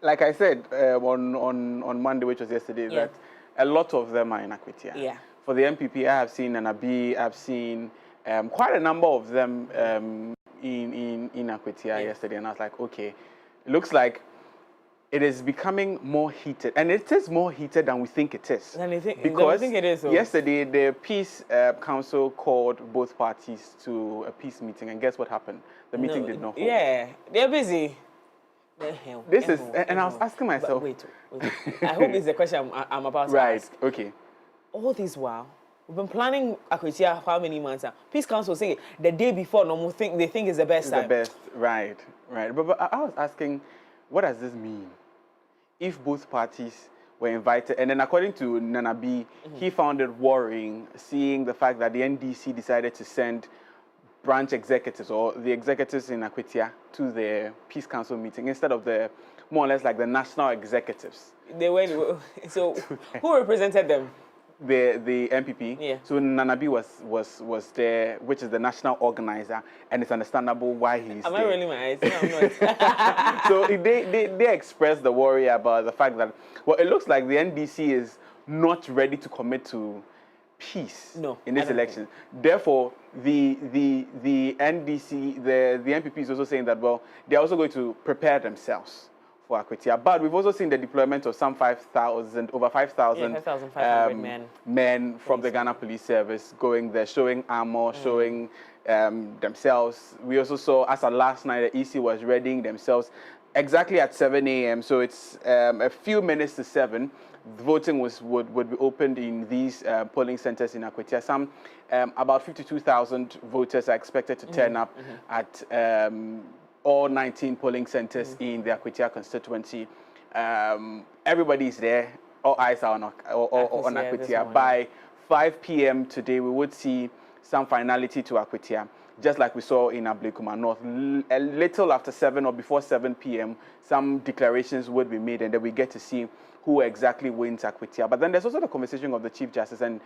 like I said on Monday, which was yesterday, that a lot of them are in Akwetia. Yeah. For the MPP, I have seen Anabi, I've seen quite a number of them in Akwetia yesterday, and I was like, okay, it looks like it is becoming more heated, and it is more heated than we think it is. Because yesterday the Peace Council called both parties to a peace meeting, and guess what happened? The meeting did not hold. Yeah, they're busy. This is, and I was asking myself. Wait. I hope it's the question I'm about to ask. Right. Okay. All this while, we've been planning Akwetia how many months now? Peace Council say the day before, they think is the best time. The best, right. But I was asking, what does this mean? If both parties were invited, and then according to Nana B, he found it worrying, seeing the fact that the NDC decided to send branch executives or the executives in Akwetia to the Peace Council meeting instead of the more or less like the national executives. They went. So who represented them? The MPP. Yeah. So Nanabi was there, which is the national organizer, and it's understandable why he's Am there. I rolling my eyes? No, I'm not. So they expressed the worry about the fact that, well, it looks like the NDC is not ready to commit to peace in this election. Therefore, the NDC, the MPP is also saying that, well, they're also going to prepare themselves for Akwetia. But we've also seen the deployment of some over 5,000 men from the Ghana Police Service going there, showing armor, showing themselves. We also saw, as of last night, the EC was readying themselves exactly at 7 a.m. So it's a few minutes to 7. Voting would be opened in these polling centers in Akwetia. Some about 52,000 voters are expected to turn up at all 19 polling centers in the Akwetia constituency. Everybody is there. All eyes are on Akwetia. By 5 p.m. today, we would see some finality to Akwetia, just like we saw in Ablekuma North. A little after 7 or before 7 p.m., some declarations would be made, and then we get to see who exactly wins Akwetia. But then there's also the conversation of the Chief Justice, and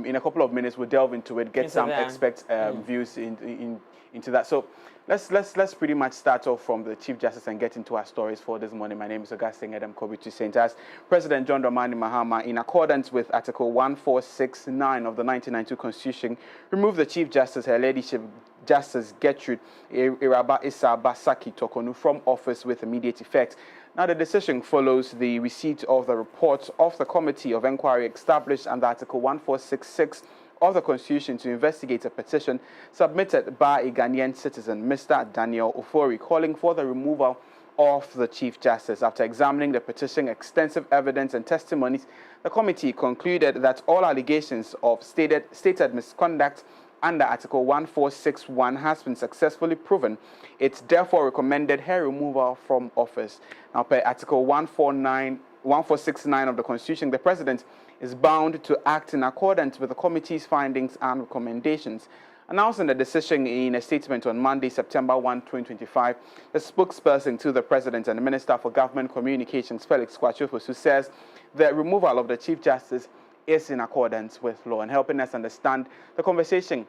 in a couple of minutes we'll delve into it, get some expert views into that. So let's pretty much start off from the Chief Justice and get into our stories for this morning. My name is Augustine Adam Kobi to St. As President John Dramani Mahama, in accordance with Article 1469 of the 1992 Constitution, removed the Chief Justice, Her Ladyship Justice Gertrude Iraba Issa Basaki Tokonu, from office with immediate effect. Now, the decision follows the receipt of the report of the Committee of Inquiry established under Article 1466 of the Constitution to investigate a petition submitted by a Ghanaian citizen, Mr. Daniel Ofori, calling for the removal of the Chief Justice. After examining the petition, extensive evidence and testimonies, the committee concluded that all allegations of stated misconduct under Article 1461 has been successfully proven. It therefore recommended her removal from office. Now, per Article 1469 of the Constitution, the President is bound to act in accordance with the committee's findings and recommendations. Announcing the decision in a statement on Monday, September 1, 2025, the spokesperson to the President and the Minister for Government Communications, Felix Kwachofosu, says the removal of the Chief Justice is in accordance with law. And helping us understand the conversation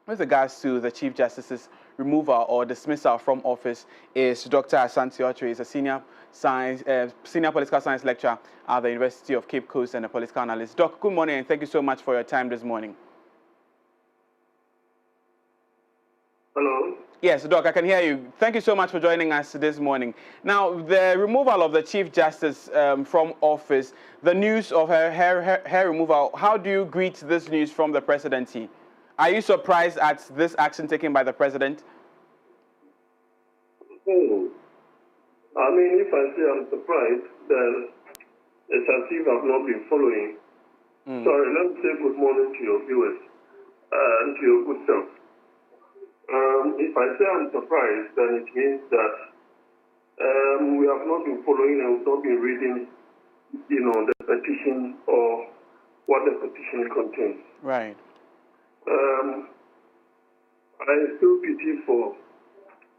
with regards to the Chief Justice's removal or dismissal from office is Dr. Asante Otre. He's a senior political science lecturer at the University of Cape Coast and a political analyst. Doc, good morning, and thank you so much for your time this morning. Hello? Yes, Doc, I can hear you. Thank you so much for joining us this morning. Now, the removal of the Chief Justice from office, the news of her removal, how do you greet this news from the presidency? Are you surprised at this action taken by the president? I mean, if I say I'm surprised, then it's as if I've not been following. Sorry, let me say good morning to your viewers and to your good self. If I say I'm surprised, then it means that we have not been following and we've not been reading, the petition or what the petition contains. Right. I feel pity for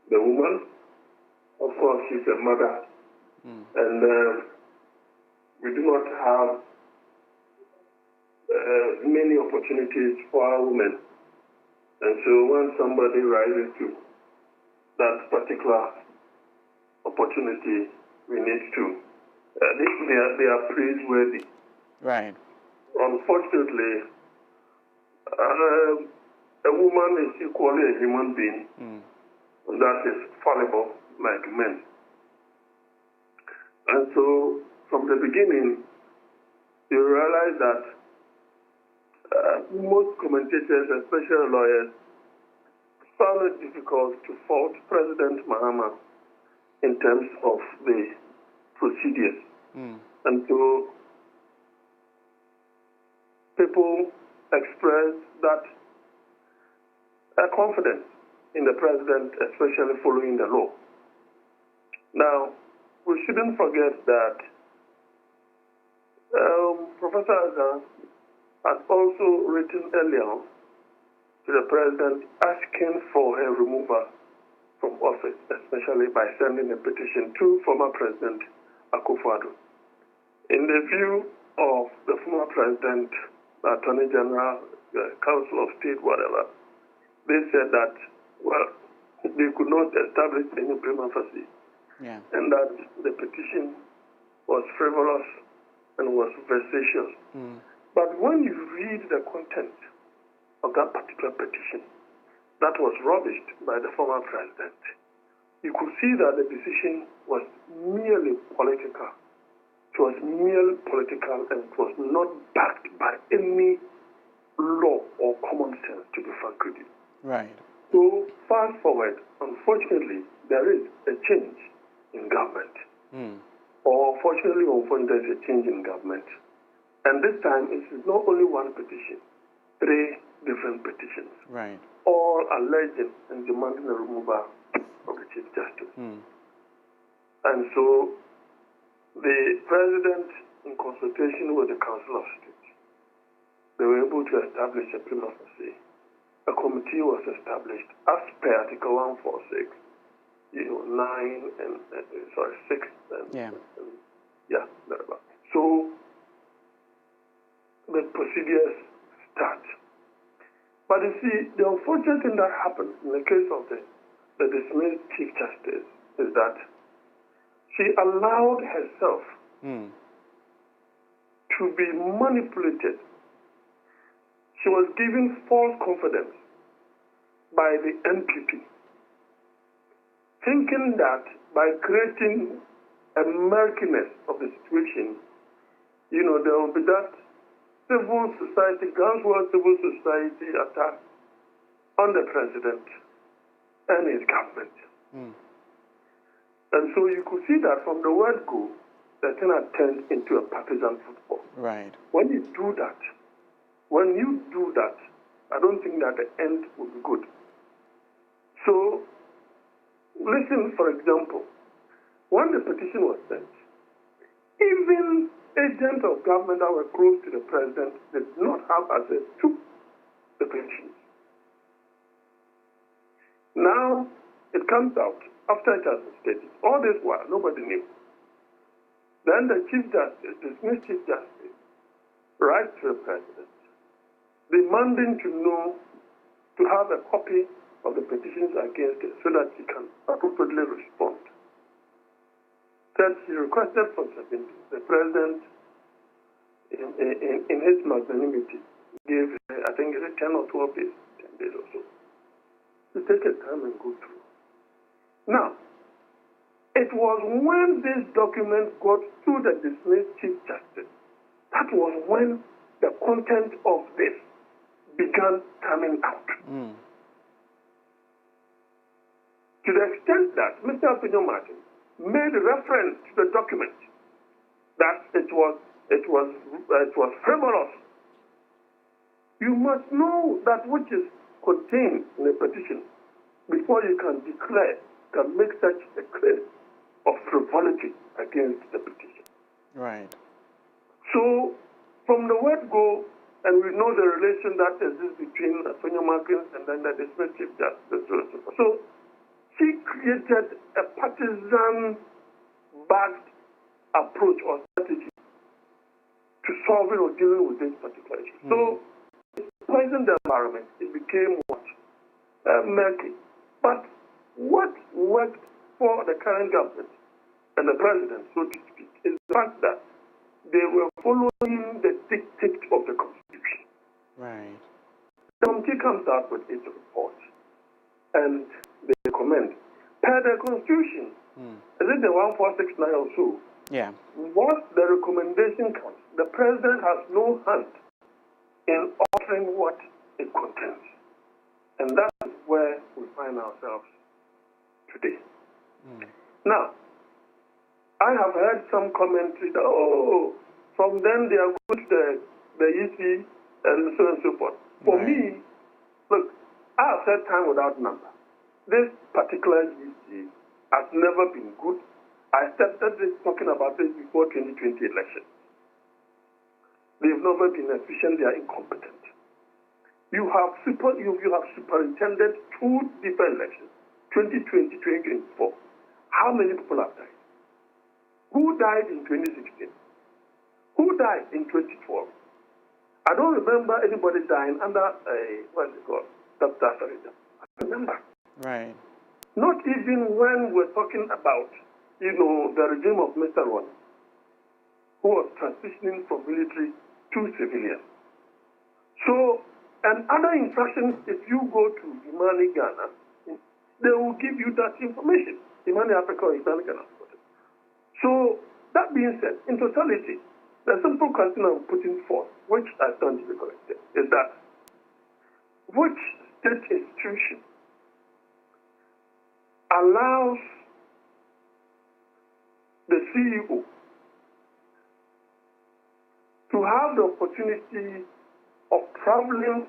the woman. Of course, she's a mother. And we do not have many opportunities for our women. And so when somebody rises to that particular opportunity, we need they are praiseworthy. Right. Unfortunately, a woman is equally a human being that is fallible like men. And so, from the beginning, you realize that most commentators, especially lawyers, found it difficult to fault President Mahama in terms of the procedures. And so people expressed that confidence in the president, especially following the law. Now, we shouldn't forget that Professor Azan had also written earlier to the president asking for her removal from office, especially by sending a petition to former President Akufo-Addo. In the view of the former president, the Attorney General, the Council of State, whatever, they said that, well, they could not establish any prima facie, and that the petition was frivolous and was vexatious. But when you read the content of that particular petition that was rubbished by the former president, you could see that the decision was merely political. It was merely political, and it was not backed by any law or common sense, to be frank with you. Right. So, fast forward, unfortunately, there is a change in government. Or fortunately or unfortunately, there's a change in government. And this time, it is not only one petition, 3 different petitions. Right. All alleging and demanding the removal of the Chief Justice. And so, the President, in consultation with the Council of State, they were able to establish a prima facie. A committee was established as per Article 146, 6, and thereabout. So, the procedures start. But you see, the unfortunate thing that happened in the case of the dismissed Chief Justice is that she allowed herself to be manipulated. She was given false confidence by the NPP, thinking that by creating a murkiness of the situation, there will be that civil society, groundswell civil society attack on the president and his government. And so you could see that from the word go, the thing had turned into a partisan football. Right. When you do that, I don't think that the end will be good. So, listen, for example, when the petition was sent, even agents of government that were close to the president did not have access to the petition. Now, it comes out after it has been stated. All this while, nobody knew. Then the Chief Justice, dismissed Chief Justice, writes to the president, demanding to have a copy of the petitions against it so that he can appropriately respond. That she requested from the president, in his magnanimity, gave, I think, 10 or 12 days, 10 days or so, to take a time and go through. Now, it was when this document got to the dismissed Chief Justice, that was when the content of this began coming out. To the extent that Mr. Martin made reference to the document that it was frivolous. You must know that which is contained in a petition before you can make such a claim of frivolity against the petition. Right. So, from the word go, and we know the relation that exists between Sonia Martins and then the dismissed Chief Justice. So, she created a partisan-backed approach or strategy to solving or dealing with this particular issue. So, it poisoned the environment. It became what? Murky. But what worked for the current government and the president, so to speak, is the fact that they were following the dictate of the Constitution. Right. The committee comes out with its report, and they recommend, per the Constitution, is it the 1469 or so? Yeah. Once the recommendation comes, the president has no hand in altering what it contains. And that's where we find ourselves today. Now, I have heard some commentary that, from then they are going to the EC and so on and so forth. For me, look, I have said time without number. This particular EC has never been good. I started talking about this before 2020 election. They've never been efficient. They are incompetent. You have superintended two different elections, 2020, 2024. How many people have died? Who died in 2016? Who died in 2012? I don't remember anybody dying under what's it called? Dr. Sarita. I don't remember. Right. Not even when we're talking about, the regime of Mr. Ron, who was transitioning from military to civilian. So, and other infractions, if you go to Imani Ghana, they will give you that information. Imani Africa or Imani Ghana. So, that being said, in totality, the simple question I'm putting forth, which I stand to be corrected, is that which state institution allows the CEO to have the opportunity of traveling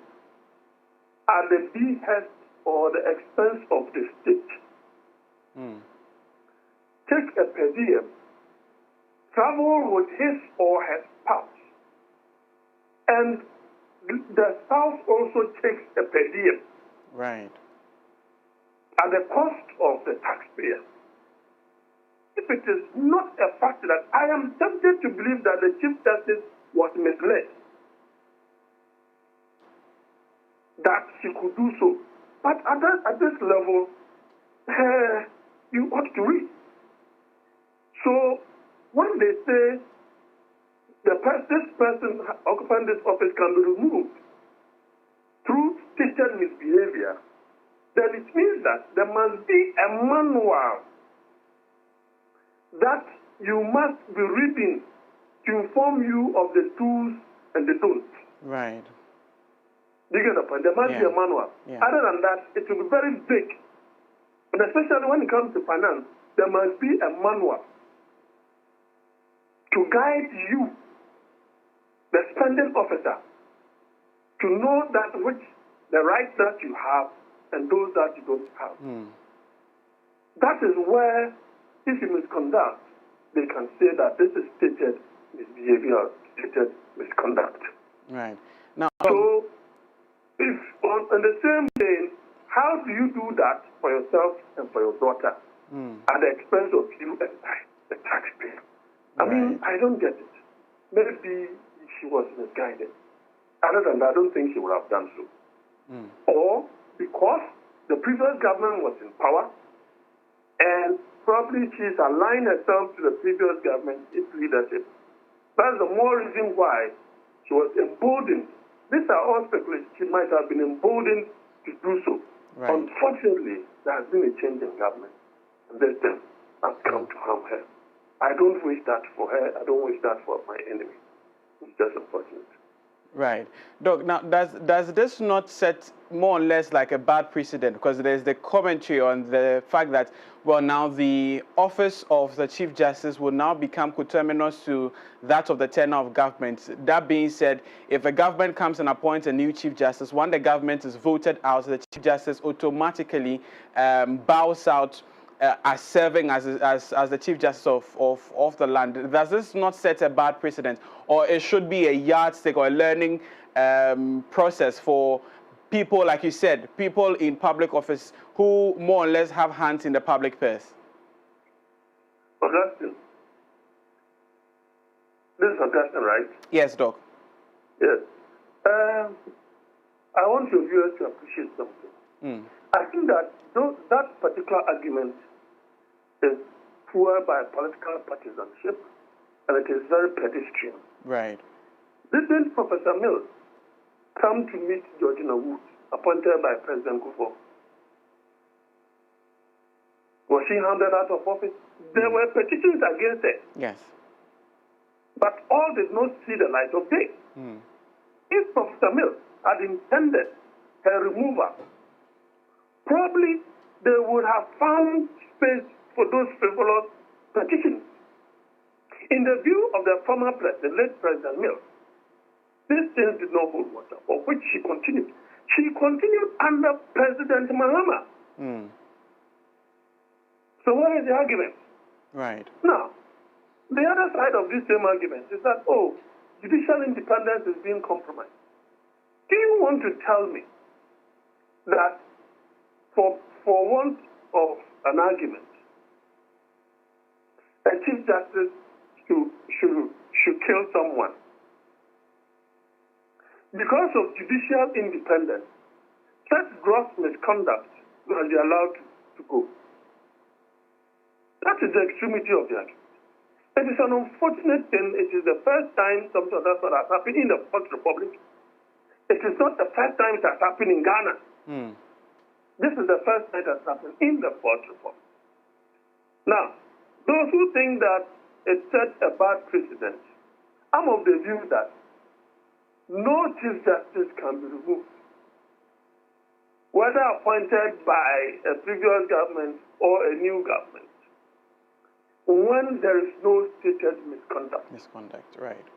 at the behest or the expense of the state, take a per diem, travel with his or her spouse, and the spouse also takes a per diem. Right. At the cost of the taxpayer. If it is not a fact that I am tempted to believe that the Chief Justice was misled, that she could do so. But at this level, you ought to read. So when they say this person occupying this office can be removed through stated misbehavior, then it means that there must be a manual that you must be reading to inform you of the do's and the don'ts. Right. Do you get the point? There must be a manual. Yeah. Other than that, it will be very vague. And especially when it comes to finance, there must be a manual to guide you, the spending officer, to know that which the rights that you have and those that you don't have. That is where, if you misconduct, they can say that this is stated misbehavior, stated misconduct. Right. Now, so, if on the same vein, how do you do that for yourself and for your daughter at the expense of you and the taxpayer? I mean, I don't get it. Maybe she was misguided. Other than that, I don't think she would have done so. Or because the previous government was in power and probably she's aligned herself to the previous government, its leadership. That's the more reason why she was emboldened. These are all speculations. She might have been emboldened to do so. Unfortunately, there has been a change in government, and this thing has come to harm her. I don't wish that for her. I don't wish that for my enemy. It's just unfortunate. Right. Doc, now, does this not set more or less like a bad precedent? Because there's the commentary on the fact that, well, now the office of the Chief Justice will now become coterminous to that of the tenure of government. That being said, if a government comes and appoints a new Chief Justice, when the government is voted out, the Chief Justice automatically bows out as serving as the Chief Justice of the land. Does this not set a bad precedent? Or it should be a yardstick or a learning process for people, like you said, people in public office who more or less have hands in the public purse? Augustine. This is Augustine, right? Yes, Doc. Yes. I want your viewers to appreciate something. I think that that particular argument is fueled by political partisanship and it is very pedestrian. Right. Didn't Professor Mills come to meet Georgina Woods, appointed by President Kufuor? Was she handed out of office? There were petitions against her. Yes. But all did not see the light of day. If Professor Mills had intended her removal, probably they would have found space for those frivolous petitions. In the view of the former president, the late President Mills, these things did not hold water, for which she continued. She continued under President Mahama. So what is the argument? Right. Now, the other side of this same argument is that, oh, judicial independence is being compromised. Do you want to tell me that for want of an argument, a Chief Justice should kill someone? Because of judicial independence, such gross misconduct must be allowed to go. That is the extremity of the argument. It is an unfortunate thing. It is the first time something of that sort has happened in the Fourth Republic. It is not the first time it has happened in Ghana. This is the first time it has happened in the Fourth Republic. Now, those who think that it set a bad precedent, I'm of the view that no Chief Justice can be removed, whether appointed by a previous government or a new government, when there is no stated misconduct. Misconduct, right.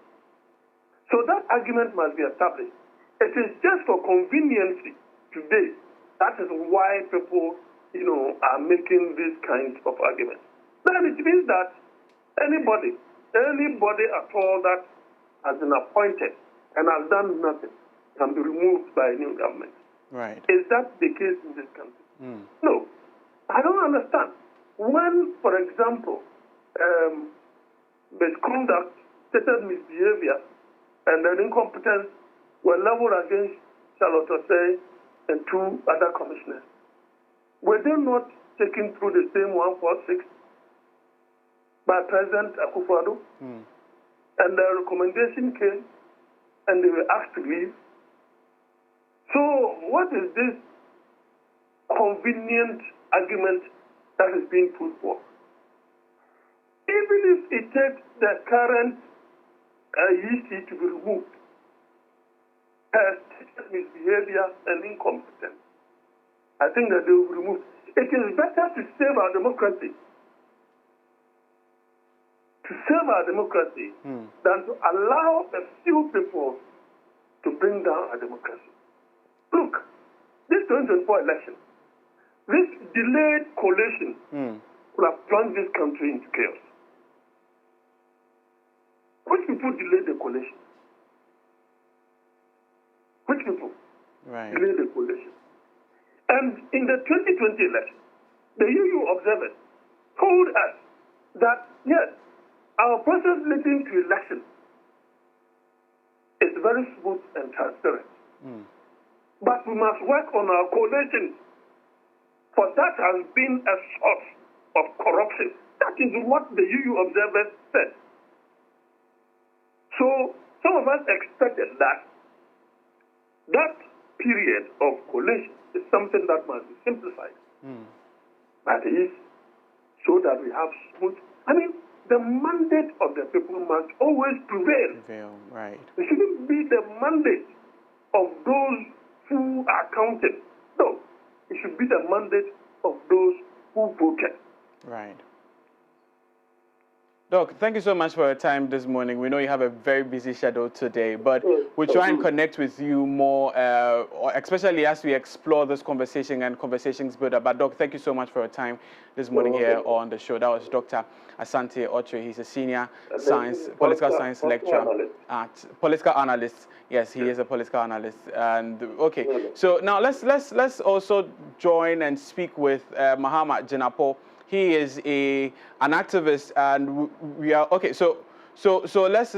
So that argument must be established. It is just for convenience today. That is why people, are making these kinds of arguments. Then it means that anybody at all that has been appointed and has done nothing can be removed by a new government. Right. Is that the case in this country? No. I don't understand. When, for example, misconduct, stated misbehavior, and then incompetence were leveled against Charlotte Osei and two other commissioners, were they not taken through the same 146 by President Akufo-Addo? And the recommendation came, and they were asked to leave. So what is this convenient argument that is being put forth? Even if it takes the current EC to be removed, her misbehavior and incompetence, I think that they will be removed. It is better to save our democracy, than to allow a few people to bring down our democracy. Look, this 2024 election, this delayed coalition would have plunged this country into chaos. Which people delayed the coalition? Which people delayed the coalition? And in the 2020 election, the UU observers told us that, yes, our process leading to election is very smooth and transparent. But we must work on our coalition, for that has been a source of corruption. That is what the UU observers said. So some of us expected that period of coalition is something that must be simplified. That is, so that we have smooth. The mandate of the people must always prevail. Right. It shouldn't be the mandate of those who are counted. No, it should be the mandate of those who voted. Right. Doc, thank you so much for your time this morning. We know you have a very busy schedule today, but we'll try and connect with you more, especially as we explore this conversation and conversations build up. But Doc, thank you so much for your time this morning here on the show. That was Dr. Asante Ocho. He's a senior political science lecturer political analyst. Yes, he is a political analyst. And okay, so now let's also join and speak with Mahama Jinapo. He is an activist, and we are okay. So let's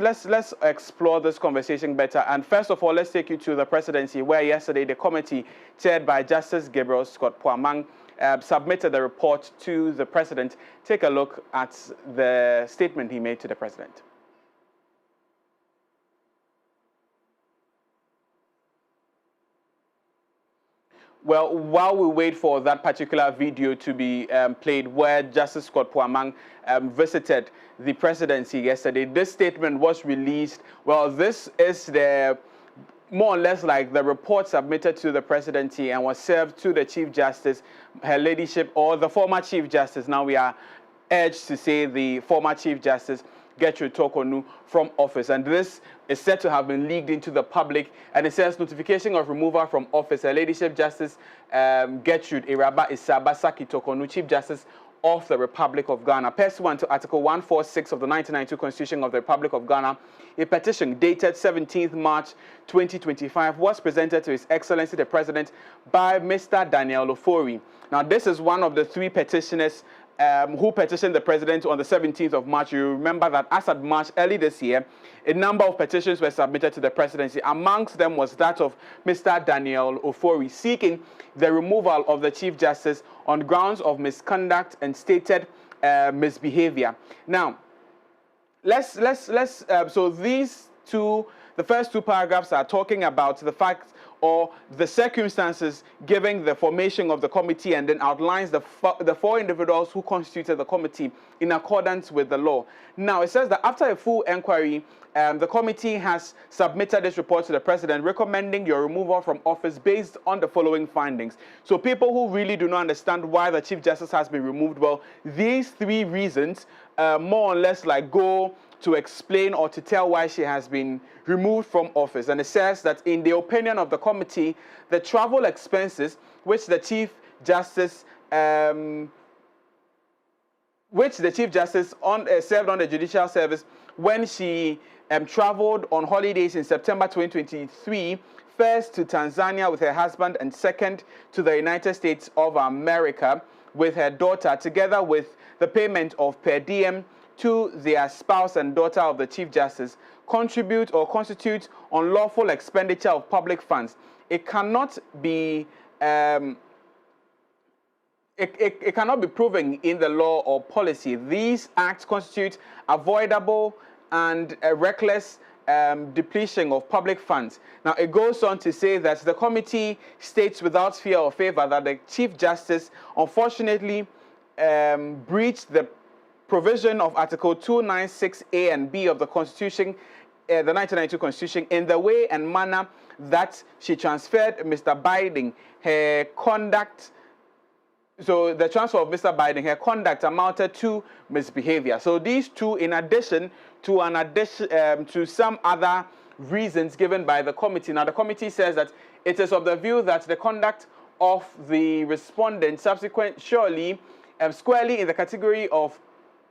explore this conversation better. And first of all, let's take you to the presidency, where yesterday the committee chaired by Justice Gabriel Scott Poamang submitted the report to the president. Take a look at the statement he made to the president. Well, while we wait for that particular video to be played where Justice Scott Puamang visited the presidency yesterday, this statement was released. Well, this is the more or less like the report submitted to the presidency and was served to the Chief Justice, Her Ladyship, or the former Chief Justice. Now we are urged to say the former Chief Justice, Gertrude Tokonu, from office. And this is said to have been leaked into the public. And it says notification of removal from office. Her Ladyship Justice Gertrude Iraba Isaba Saki Tokonu, Chief Justice of the Republic of Ghana. Pursuant to Article 146 of the 1992 Constitution of the Republic of Ghana, a petition dated 17th March 2025 was presented to His Excellency the President by Mr. Daniel Ofori. Now, this is one of the three petitioners who petitioned the President on the 17th of March. You remember that as at March early this year, a number of petitions were submitted to the Presidency. Amongst them was that of Mr. Daniel Ofori, seeking the removal of the Chief Justice on grounds of misconduct and stated misbehavior. Now, so these two, the first two paragraphs are talking about the facts or the circumstances giving the formation of the committee, and then outlines the four individuals who constituted the committee in accordance with the law. Now, it says that after a full inquiry, the committee has submitted this report to the President recommending your removal from office based on the following findings. So people who really do not understand why the Chief Justice has been removed, well, these three reasons more or less like go to explain or to tell why she has been removed from office. And it says that in the opinion of the committee, the travel expenses which the Chief Justice served on the judicial service when she traveled on holidays in September 2023, first to Tanzania with her husband and second to the United States of America with her daughter, together with the payment of per diem to their spouse and daughter of the Chief Justice, contribute or constitute unlawful expenditure of public funds. It cannot be it cannot be proven in the law or policy. These acts constitute avoidable and reckless depletion of public funds. Now, it goes on to say that the committee states without fear or favor that the Chief Justice unfortunately breached the provision of Article 296A and B of the Constitution, the 1992 Constitution, in the way and manner that she transferred Mr. Biney, her conduct. So the transfer of Mr. Biney, her conduct amounted to misbehavior. So these two, in addition to some other reasons given by the committee. Now, the committee says that it is of the view that the conduct of the respondent surely squarely in the category of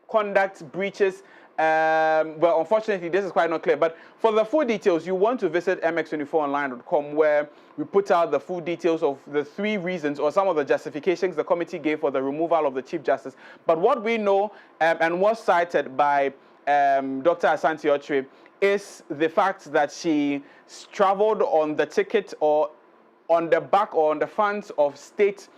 conduct breaches. Well, unfortunately, this is quite not clear. But for the full details, you want to visit mx24online.com, where we put out the full details of the three reasons or some of the justifications the committee gave for the removal of the Chief Justice. But what we know and was cited by Dr. Asante Otre is the fact that she traveled on the ticket or on the back or on the funds of state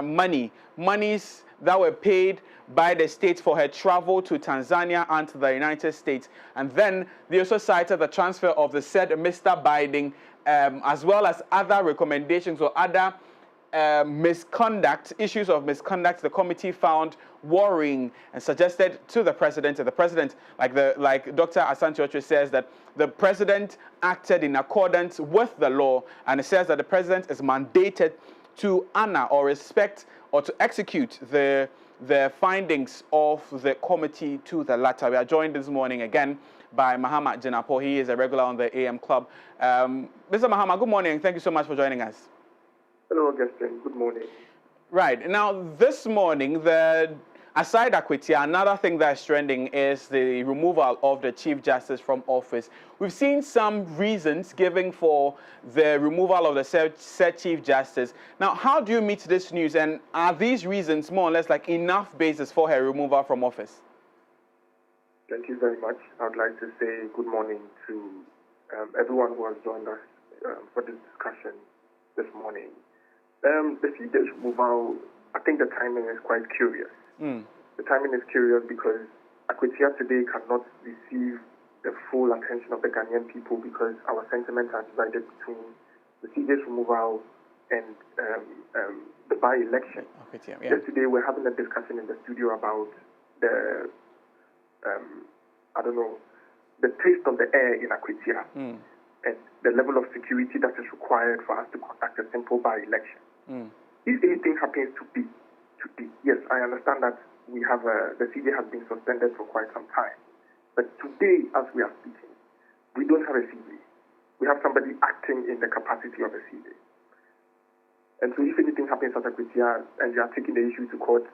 monies that were paid by the state for her travel to Tanzania and to the United States. And then they also cited the transfer of the said Mr. Biney, as well as other recommendations or other issues of misconduct the committee found worrying and suggested to the President. And the President, like Dr. Asante Otre says, that the President acted in accordance with the law, and it says that the President is mandated to honor or respect or to execute the findings of the committee to the latter. We are joined this morning again by Mahama Jinapo. He is a regular on the AM Club. Mr. Mahama, good morning. Thank you so much for joining us. Hello, Augustine. Good morning. Right. Now, this morning, aside Akwitia, another thing that's trending is the removal of the Chief Justice from office. We've seen some reasons given for the removal of the said Chief Justice. Now, how do you meet this news, and are these reasons more or less like enough basis for her removal from office? Thank you very much. I would like to say good morning to everyone who has joined us for this discussion this morning. The Chief Justice removal, I think the timing is quite curious. The timing is curious because Akwitia today cannot receive the full attention of the Ghanaian people because our sentiments are divided between the CJ's removal and the by-election. Yeah. Yesterday, we're having a discussion in the studio about the, the taste of the air in Akwitia and the level of security that is required for us to conduct a simple by-election. If anything happens today, yes, I understand that we have the CJ has been suspended for quite some time, but today, as we are speaking, we don't have a CJ. We have somebody acting in the capacity of a CJ. And so if anything happens at Akwitia and you are taking the issue to court,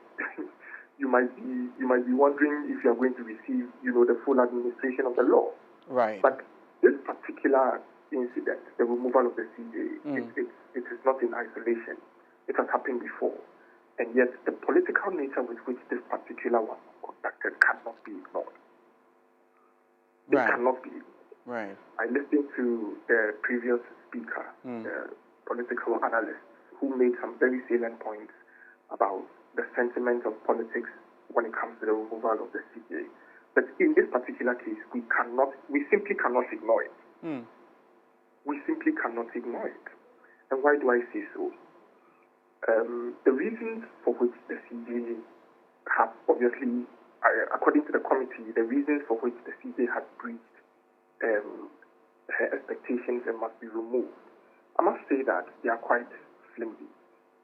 you might be wondering if you are going to receive, the full administration of the law. Right. But this particular incident, the removal of the CJ, it is not in isolation. It has happened before. And yet the political nature with which this particular one was conducted cannot be ignored. It cannot be ignored. Right. I listened to the previous speaker, the political analyst, who made some very salient points about the sentiment of politics when it comes to the removal of the CJ. But in this particular case, we simply cannot ignore it. We simply cannot ignore it. And why do I say so? The reasons for which the CJ have obviously, according to the committee, the reasons for which the CJ has breached her expectations and must be removed, I must say that they are quite flimsy.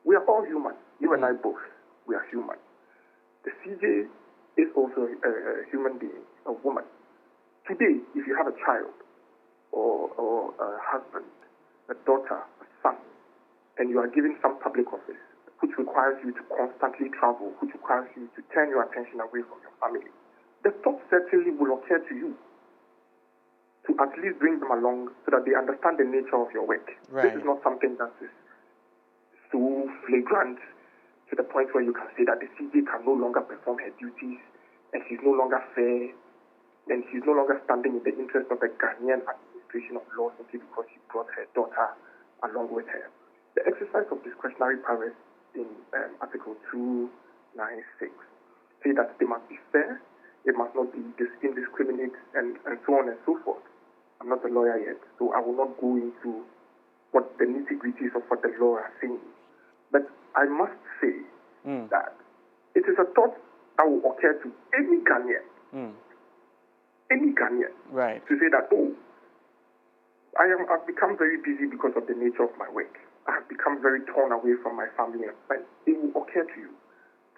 We are all human. You and I both. We are human. The CJ is also a human being, a woman. Today, if you have a child or a husband, a daughter, a son, and you are given some public office which requires you to constantly travel, which requires you to turn your attention away from your family, the thought certainly will occur to you to at least bring them along so that they understand the nature of your work. Right. This is not something that is so flagrant to the point where you can say that the CJ can no longer perform her duties and she's no longer fair and she's no longer standing in the interest of the Ghanaian administration of law simply because she brought her daughter along with her. The exercise of discretionary powers in Article 296 say that they must be fair, it must not be indiscriminate, and so on and so forth. I'm not a lawyer yet, so I will not go into what the nitty-gritties of what the law are saying. But I must say that it is a thought that will occur to any Ghanaian, right, to say that, I've become very busy because of the nature of my work. I have become very torn away from my family. But it will occur to you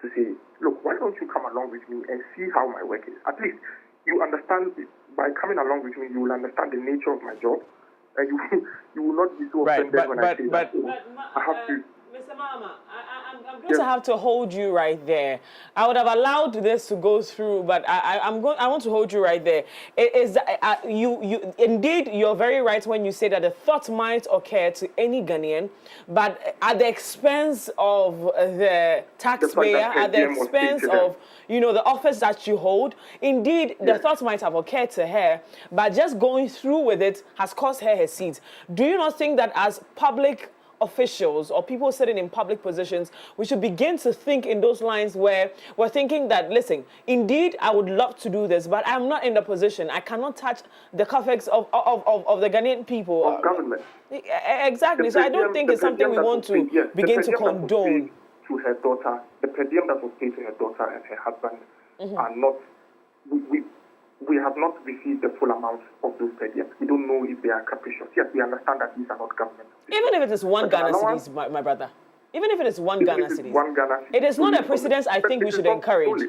to say, look, why don't you come along with me and see how my work is? At least you understand, by coming along with me, you will understand the nature of my job. And you will not be so offended when I say that. I have to... Mr. Mama, I'm going to have to hold you right there. I would have allowed this to go through, but I want to hold you right there. It is you indeed, you're very right when you say that the thought might occur to any Ghanaian, but at the expense of the taxpayer, at the expense of the office that you hold. Indeed, the thought might have occurred to her, but just going through with it has cost her seat. Do you not think that as public officials or people sitting in public positions, we should begin to think in those lines where we're thinking that, listen, indeed, I would love to do this, but I'm not in the position. I cannot touch the coffers of the Ghanaian people. Of government. Exactly. So I don't think it's something we want to begin to condone. To her daughter, the per diem that was paid to her daughter and her husband are not, we have not received the full amount of those per diems. We don't know if they are capricious. Yes, we understand that these are not government. Even if it is one Ghana cedis, my brother. Even if it is one Ghana cedis. It is not a precedence I think we should encourage.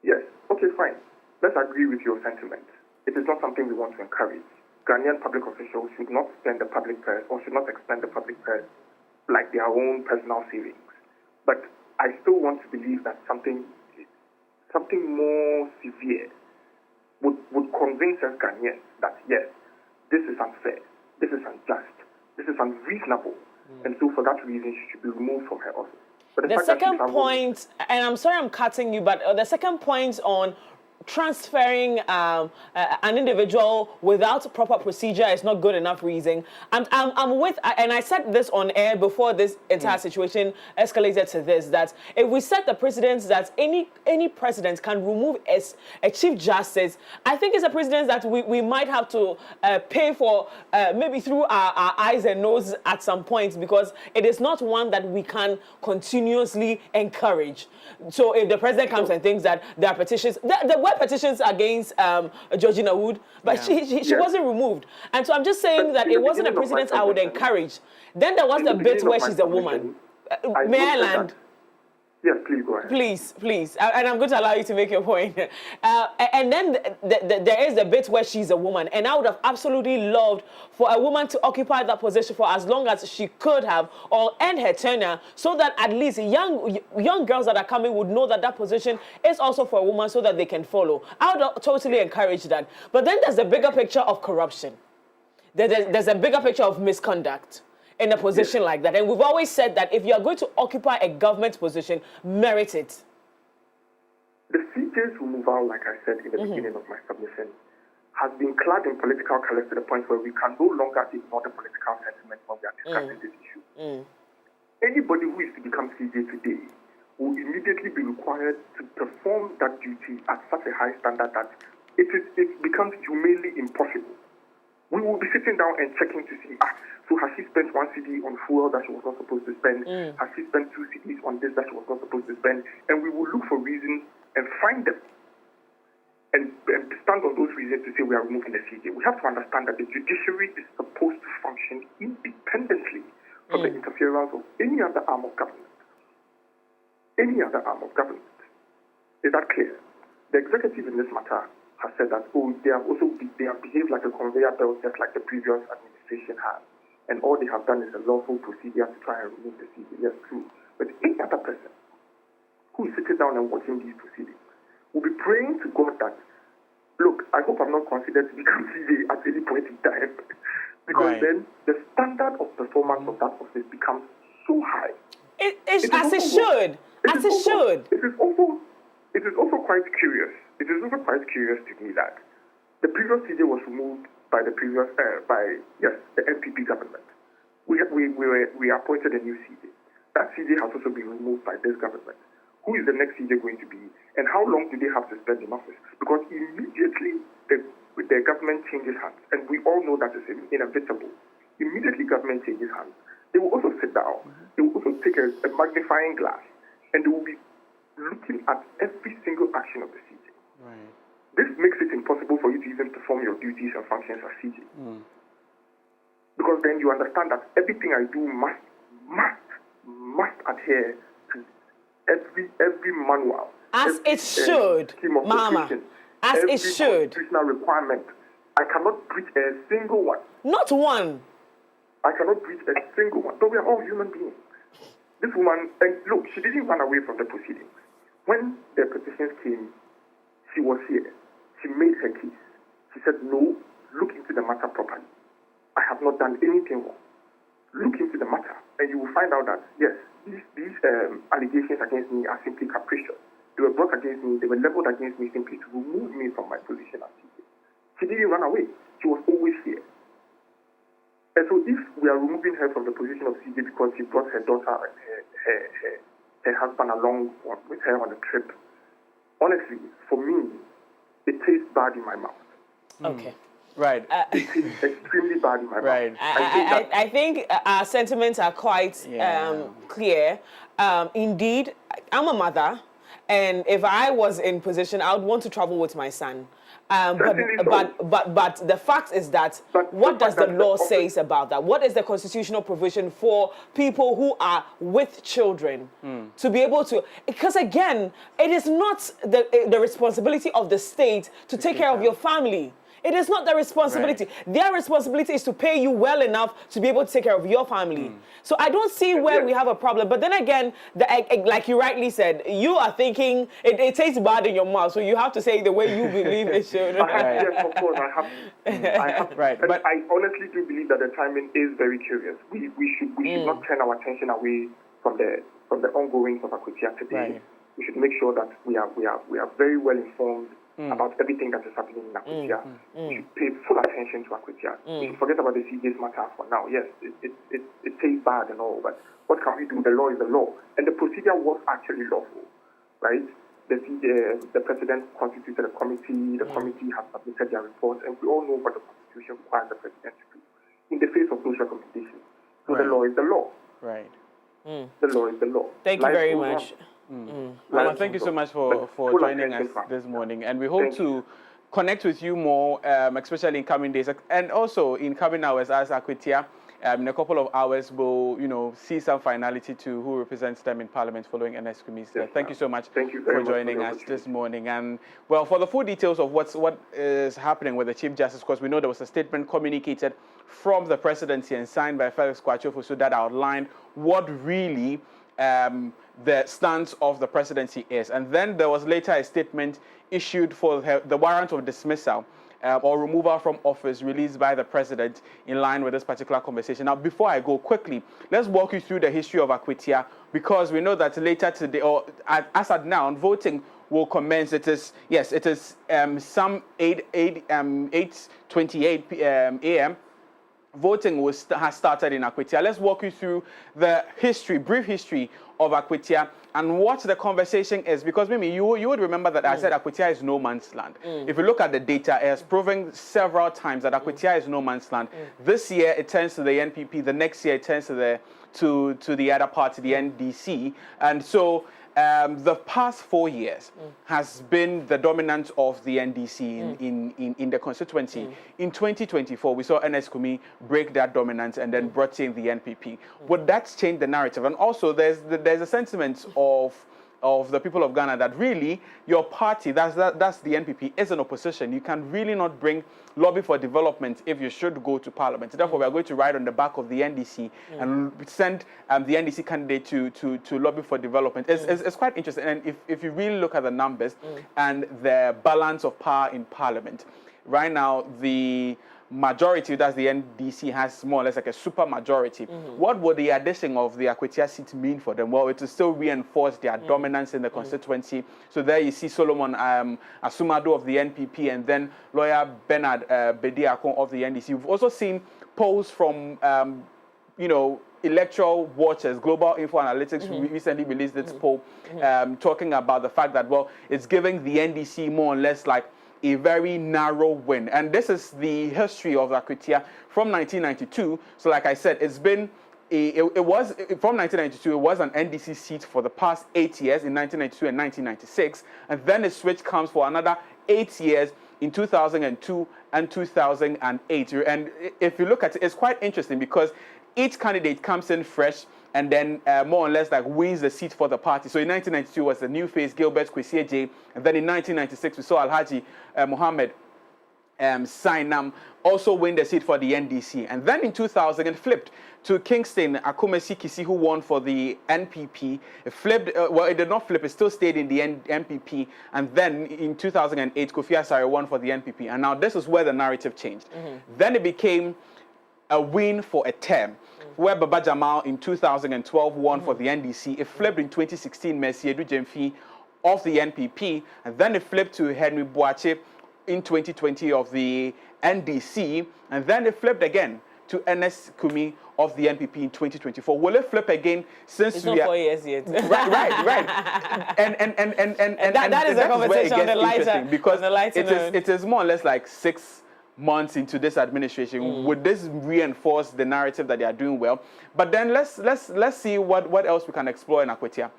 Yes, okay, fine. Let's agree with your sentiment. It is not something we want to encourage. Ghanaian public officials should not spend the public purse or should not expend the public purse like their own personal savings. But I still want to believe that something more severe would convince us Ghanaians that, yes, this is unfair, this is unjust, this is unreasonable, and so for that reason she should be removed from her office. But the second point, and I'm sorry I'm cutting you, but the second point on transferring an individual without proper procedure is not good enough reason. I'm with, and I said this on air before this entire situation escalated to this, that if we set the precedence that any president can remove a chief justice, I think it's a precedence that we might have to pay for maybe through our eyes and noses at some point, because it is not one that we can continuously encourage. So if the president comes and thinks that there are petitions, there were petitions against Georgina Wood, but she wasn't removed. And so I'm just saying that it wasn't a precedent I would encourage. Then there was the bit where she's a woman. May I land? Yes, please go ahead. Please. And I'm going to allow you to make your point. And then there is the bit where she's a woman. And I would have absolutely loved for a woman to occupy that position for as long as she could have, or end her tenure, so that at least young girls that are coming would know that that position is also for a woman, so that they can follow. I would totally encourage that. But then there's a bigger picture of corruption. There's a bigger picture of misconduct in a position like that. And we've always said that if you are going to occupy a government position, merit it. The CJ's removal, like I said in the beginning of my submission, has been clad in political colors to the point where we can no longer ignore the political sentiment when we are discussing this issue. Anybody who is to become CJ today will immediately be required to perform that duty at such a high standard that it becomes humanly impossible. We will be sitting down and checking to see, so has she spent 1 CD on fuel that she was not supposed to spend? Has she spent 2 CDs on this that she was not supposed to spend? And we will look for reasons and find them and stand on those reasons to say we are removing the CJ. We have to understand that the judiciary is supposed to function independently from the interference of any other arm of government. Any other arm of government. Is that clear? The executive in this matter has said that, they have behaved like a conveyor belt just like the previous administration has. And all they have done is a lawful procedure to try and remove the CJ. Yes, true. But any other person who is sitting down and watching these proceedings will be praying to God that, look, I hope I'm not considered to become CJ at any point in time. Because then the standard of performance of that office becomes so high. It should. It is also quite curious. It is also quite curious to me that the previous CJ was removed by the NPP government. We appointed a new CJ. That CJ has also been removed by this government. Who is the next CJ going to be? And how long do they have to spend in office? Because immediately the government changes hands, and we all know that is inevitable. Immediately government changes hands, they will also sit down. They will also take a magnifying glass, and they will be looking at every single action of the CJ. Right. This makes it impossible for you to even perform your duties and functions as CJ. Because then you understand that everything I do must adhere to every manual. As it should, Mama. As it should. Constitutional requirement. I cannot breach a single one. Not one. I cannot breach a single one. But we are all human beings. This woman, and look, she didn't run away from the proceedings. When the petitions came, she was here. She made her case. She said, no, look into the matter properly. I have not done anything wrong. Look into the matter, and you will find out that, yes, these allegations against me are simply capricious. They were brought against me, they were leveled against me simply to remove me from my position as CJ. She didn't run away. She was always here. And so if we are removing her from the position of CJ because she brought her daughter and her husband along with her on a trip, honestly, for me, it tastes bad in my mouth. Okay. Right. It tastes extremely bad in my mouth. I think our sentiments are quite clear. Indeed, I'm a mother, and if I was in position, I would want to travel with my son. But the fact is that what does the law say about that? What is the constitutional provision for people who are with children to be able to? Because again, it is not the responsibility of the state to take care of your family. It is not their responsibility. Right. Their responsibility is to pay you well enough to be able to take care of your family. So I don't see where we have a problem. But then again, like you rightly said, you are thinking it tastes bad in your mouth, so you have to say it the way you believe it should. Yes, of course, I have to. Right. But I honestly do believe that the timing is very curious. We should not turn our attention away from the ongoings of Akwatia today. Right. We should make sure that we are very well informed about everything that is happening in Akwetia. We should pay full attention to Akwetia. We should forget about the CJ's matter for now. Yes, it tastes bad and all, but what can we do? The law is the law. And the procedure was actually lawful, right? The president constituted a committee, the committee has submitted their report, and we all know what the Constitution requires the president to do in the face of those recommendations. So the law is the law. Right. The law is the law. Thank you very much. Well, thank you so much for joining us this morning, and we hope to connect with you more, especially in coming days, and also in coming hours as Akwetia. In a couple of hours, we'll see some finality to who represents them in Parliament following Ernest Kumi's death. Thank you so much for joining us this morning. And well, for the full details of what is happening with the Chief Justice, of course, we know there was a statement communicated from the presidency and signed by Felix Kwachiofosu that outlined what really the stance of the presidency is. And then there was later a statement issued for the warrant of dismissal or removal from office released by the president in line with this particular conversation. Now, before I go quickly, let's walk you through the history of Akwetia, because we know that later today, or as at now, voting will commence. It is some 8:28 a.m. Voting has started in Akwetia. Let's walk you through the brief history of Akwetia and what the conversation is, because maybe you would remember that I said Akwetia is no man's land. If you look at the data, it has proven several times that Akwetia is no man's land. This year it turns to the NPP, the next year it turns to the other party, the NDC, and so the past 4 years has been the dominance of the NDC in the constituency. In 2024, we saw Ernest Kumi break that dominance and then brought in the NPP. But that's changed the narrative. And also, there's a sentiment of the people of Ghana that really your party, that's the NPP, is an opposition. You can really not bring lobby for development if you should go to Parliament. Therefore, we are going to ride on the back of the NDC and send the NDC candidate to lobby for development. It's quite interesting. And if you really look at the numbers and the balance of power in Parliament, right now the majority, that's the NDC, has more or less like a super majority. What would the addition of the Akwetia seat mean for them? Well, it will still reinforce their dominance in the constituency. So there you see Solomon Asumado of the NPP and then lawyer Bernard Bediako of the NDC. We've also seen polls from, electoral watchers. Global Info Analytics recently released its poll talking about the fact that, well, it's giving the NDC more or less like a very narrow win. And this is the history of Akwetia from 1992. So like I said, it's been from 1992, it was an NDC seat for the past 8 years in 1992 and 1996. And then a switch comes for another 8 years in 2002 and 2008. And if you look at it, it's quite interesting because each candidate comes in fresh and then more or less like wins the seat for the party. So in 1992 was the new face, Gilbert Kwesi, and then in 1996 we saw Alhaji Mohammed Sainam also win the seat for the NDC. And then in 2000 it flipped to Kingston Akumesi Kisi, who won for the NPP. It flipped, well, it did not flip, it still stayed in the NPP. And then in 2008, Kofi Asare won for the NPP. And now this is where the narrative changed. Then it became a win for a term, where Baba Jamal in 2012 won for the NDC. It flipped in 2016, Mercier Dujemfi of the NPP, and then it flipped to Henry Boache in 2020 of the NDC, and then it flipped again to Ernest Kumi of the NPP in 2024. Will it flip again since it's not 4 years yet? Right. And that is a conversation on the lighter, because it is more or less like 6 months into this administration. Would this reinforce the narrative that they are doing well? But then let's see what else we can explore in Akwetia.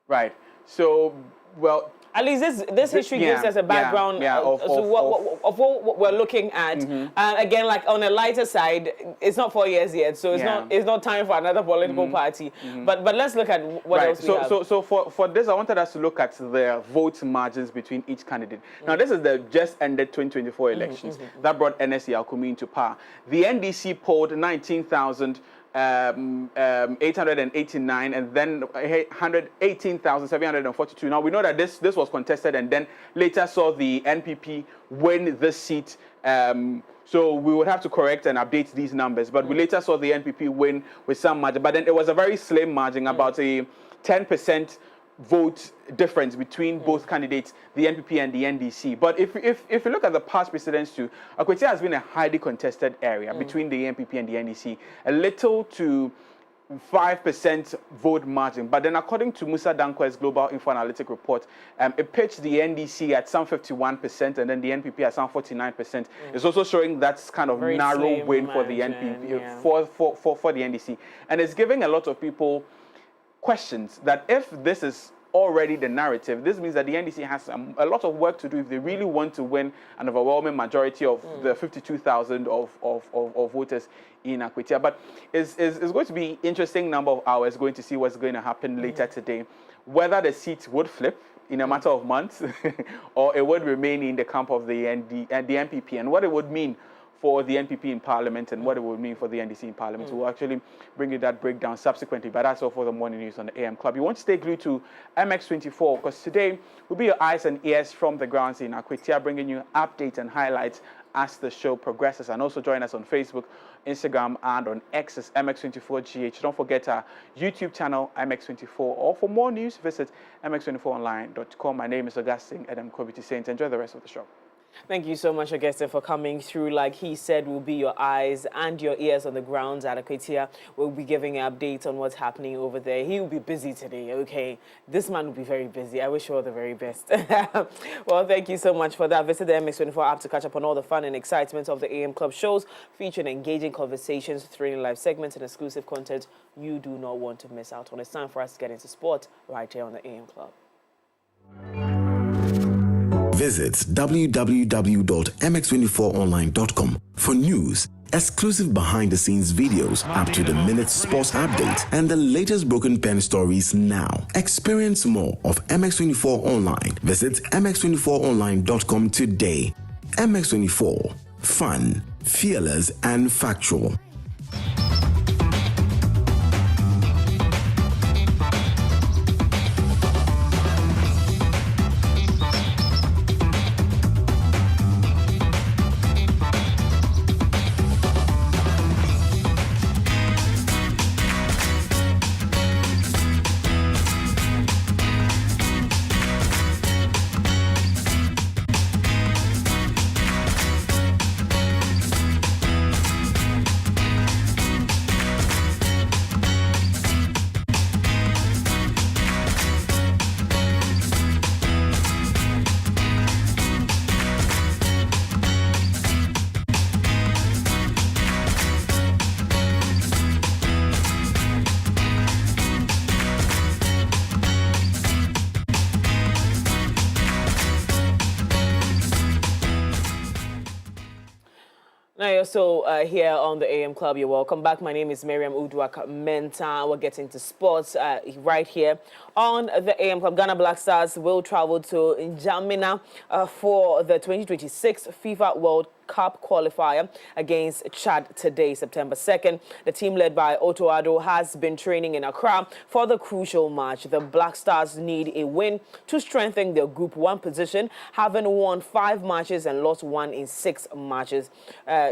Right. So, well, at least this history gives us a background of what we're looking at. Again, like on a lighter side, it's not 4 years yet, so it's not time for another political party. But let's look at what else we have. So for this, I wanted us to look at the vote margins between each candidate. Now, this is the just ended 2024 elections that brought NSE Alkumi into power. The NDC polled 19,889 and then 118,742. Now we know that this was contested and then later saw the NPP win this seat. So we would have to correct and update these numbers. But we later saw the NPP win with some margin. But then it was a very slim margin, about a 10% vote difference between both candidates, the NPP and the NDC. But if you look at the past precedents too, Akwetia has been a highly contested area between the NPP and the NDC, a little to 5% vote margin. But then according to Musa Dankwa's Global Info Analytic report, it pitched the NDC at some 51% and then the NPP at some 49%. It's also showing that's kind of very narrow win for the NPP, for the NDC. And it's giving a lot of people questions that if this is already the narrative, this means that the NDC has a lot of work to do if they really want to win an overwhelming majority of the 52,000 of voters in Akwetia. But it's going to be interesting number of hours going to see what's going to happen later today, whether the seat would flip in a matter of months or it would remain in the camp of the NPP, and what it would mean for the NPP in Parliament and what it would mean for the NDC in Parliament. We'll actually bring you that breakdown subsequently, but that's all for the morning news on the AM Club. You want to stay glued to MX24 because today will be your eyes and ears from the grounds in Akwetia, bringing you updates and highlights as the show progresses. And also join us on Facebook, Instagram, and on X as MX24GH. Don't forget our YouTube channel, MX24. Or for more news, visit mx24online.com. My name is Augustine Adam Kobiti Saint. Enjoy the rest of the show. Thank you so much, Augusta, for coming through. Like he said, we'll be your eyes and your ears on the grounds at Akwetia. We'll be giving updates on what's happening over there. He will be busy today, okay? This man will be very busy. I wish you all the very best. Well, thank you so much for that. Visit the MX24 app to catch up on all the fun and excitement of the AM Club shows, featuring engaging conversations, thrilling live segments, and exclusive content you do not want to miss out on. It's time for us to get into sport right here on the AM Club. Visit www.mx24online.com for news, exclusive behind-the-scenes videos, up-to-the-minute sports updates, and the latest broken pen stories now. Experience more of MX24 Online. Visit mx24online.com today. MX24. Fun, fearless, and factual. Now you're also here on the AM Club. You're welcome back. My name is Miriam Uduak-Mensah. We're getting to sports right here on the AM Club. Ghana Black Stars will travel to N'Djamena for the 2026 FIFA World Cup qualifier against Chad today, September 2nd. The team led by Otto Addo has been training in Accra for the crucial match. The Black Stars need a win to strengthen their Group 1 position, having won 5 matches and lost 1 in 6 matches.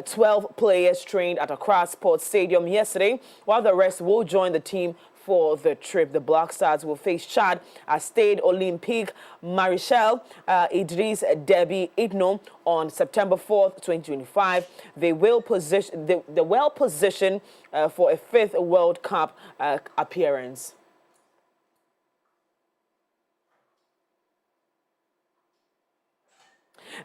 12 players trained at Accra Sports Stadium yesterday, while the rest will join the team for the trip. The Black Stars will face Chad at Stade Olympique Marichal Idriss Déby Itno on September 4th, 2025. They will position, they're well positioned for a 5th World Cup appearance.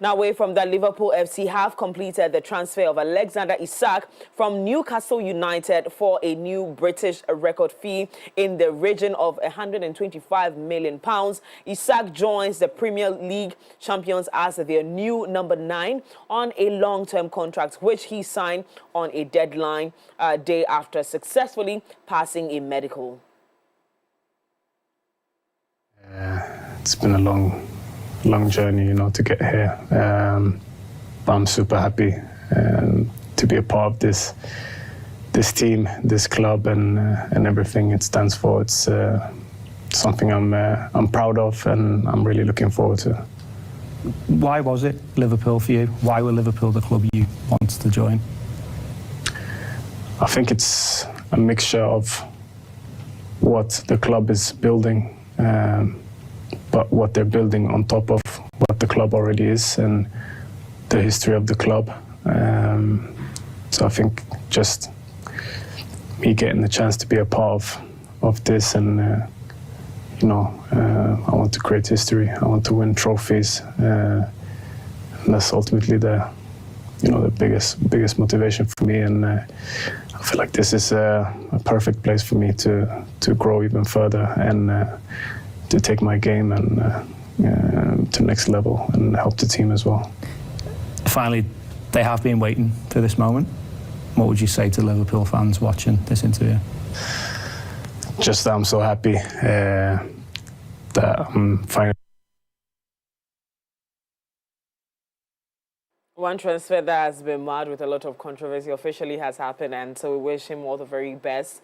Now, away from that, Liverpool FC have completed the transfer of Alexander Isak from Newcastle United for a new British record fee in the region of £125 million. Isak joins the Premier League champions as their new number 9 on a long-term contract, which he signed on a deadline day after successfully passing a medical. It's been a long journey, you know, to get here. But I'm super happy to be a part of this team, this club, and everything it stands for. It's something I'm proud of, and I'm really looking forward to. Why was it Liverpool for you? Why were Liverpool the club you wanted to join? I think it's a mixture of what the club is building but what they're building on top of what the club already is and the history of the club. So I think just me getting the chance to be a part of this, and I want to create history. I want to win trophies, and that's ultimately the biggest motivation for me. And I feel like this is a perfect place for me to grow even further and to take my game and to the next level and help the team as well. Finally, they have been waiting for this moment. What would you say to Liverpool fans watching this interview? Just that I'm so happy that I'm finally. One transfer that has been marred with a lot of controversy officially has happened, and so we wish him all the very best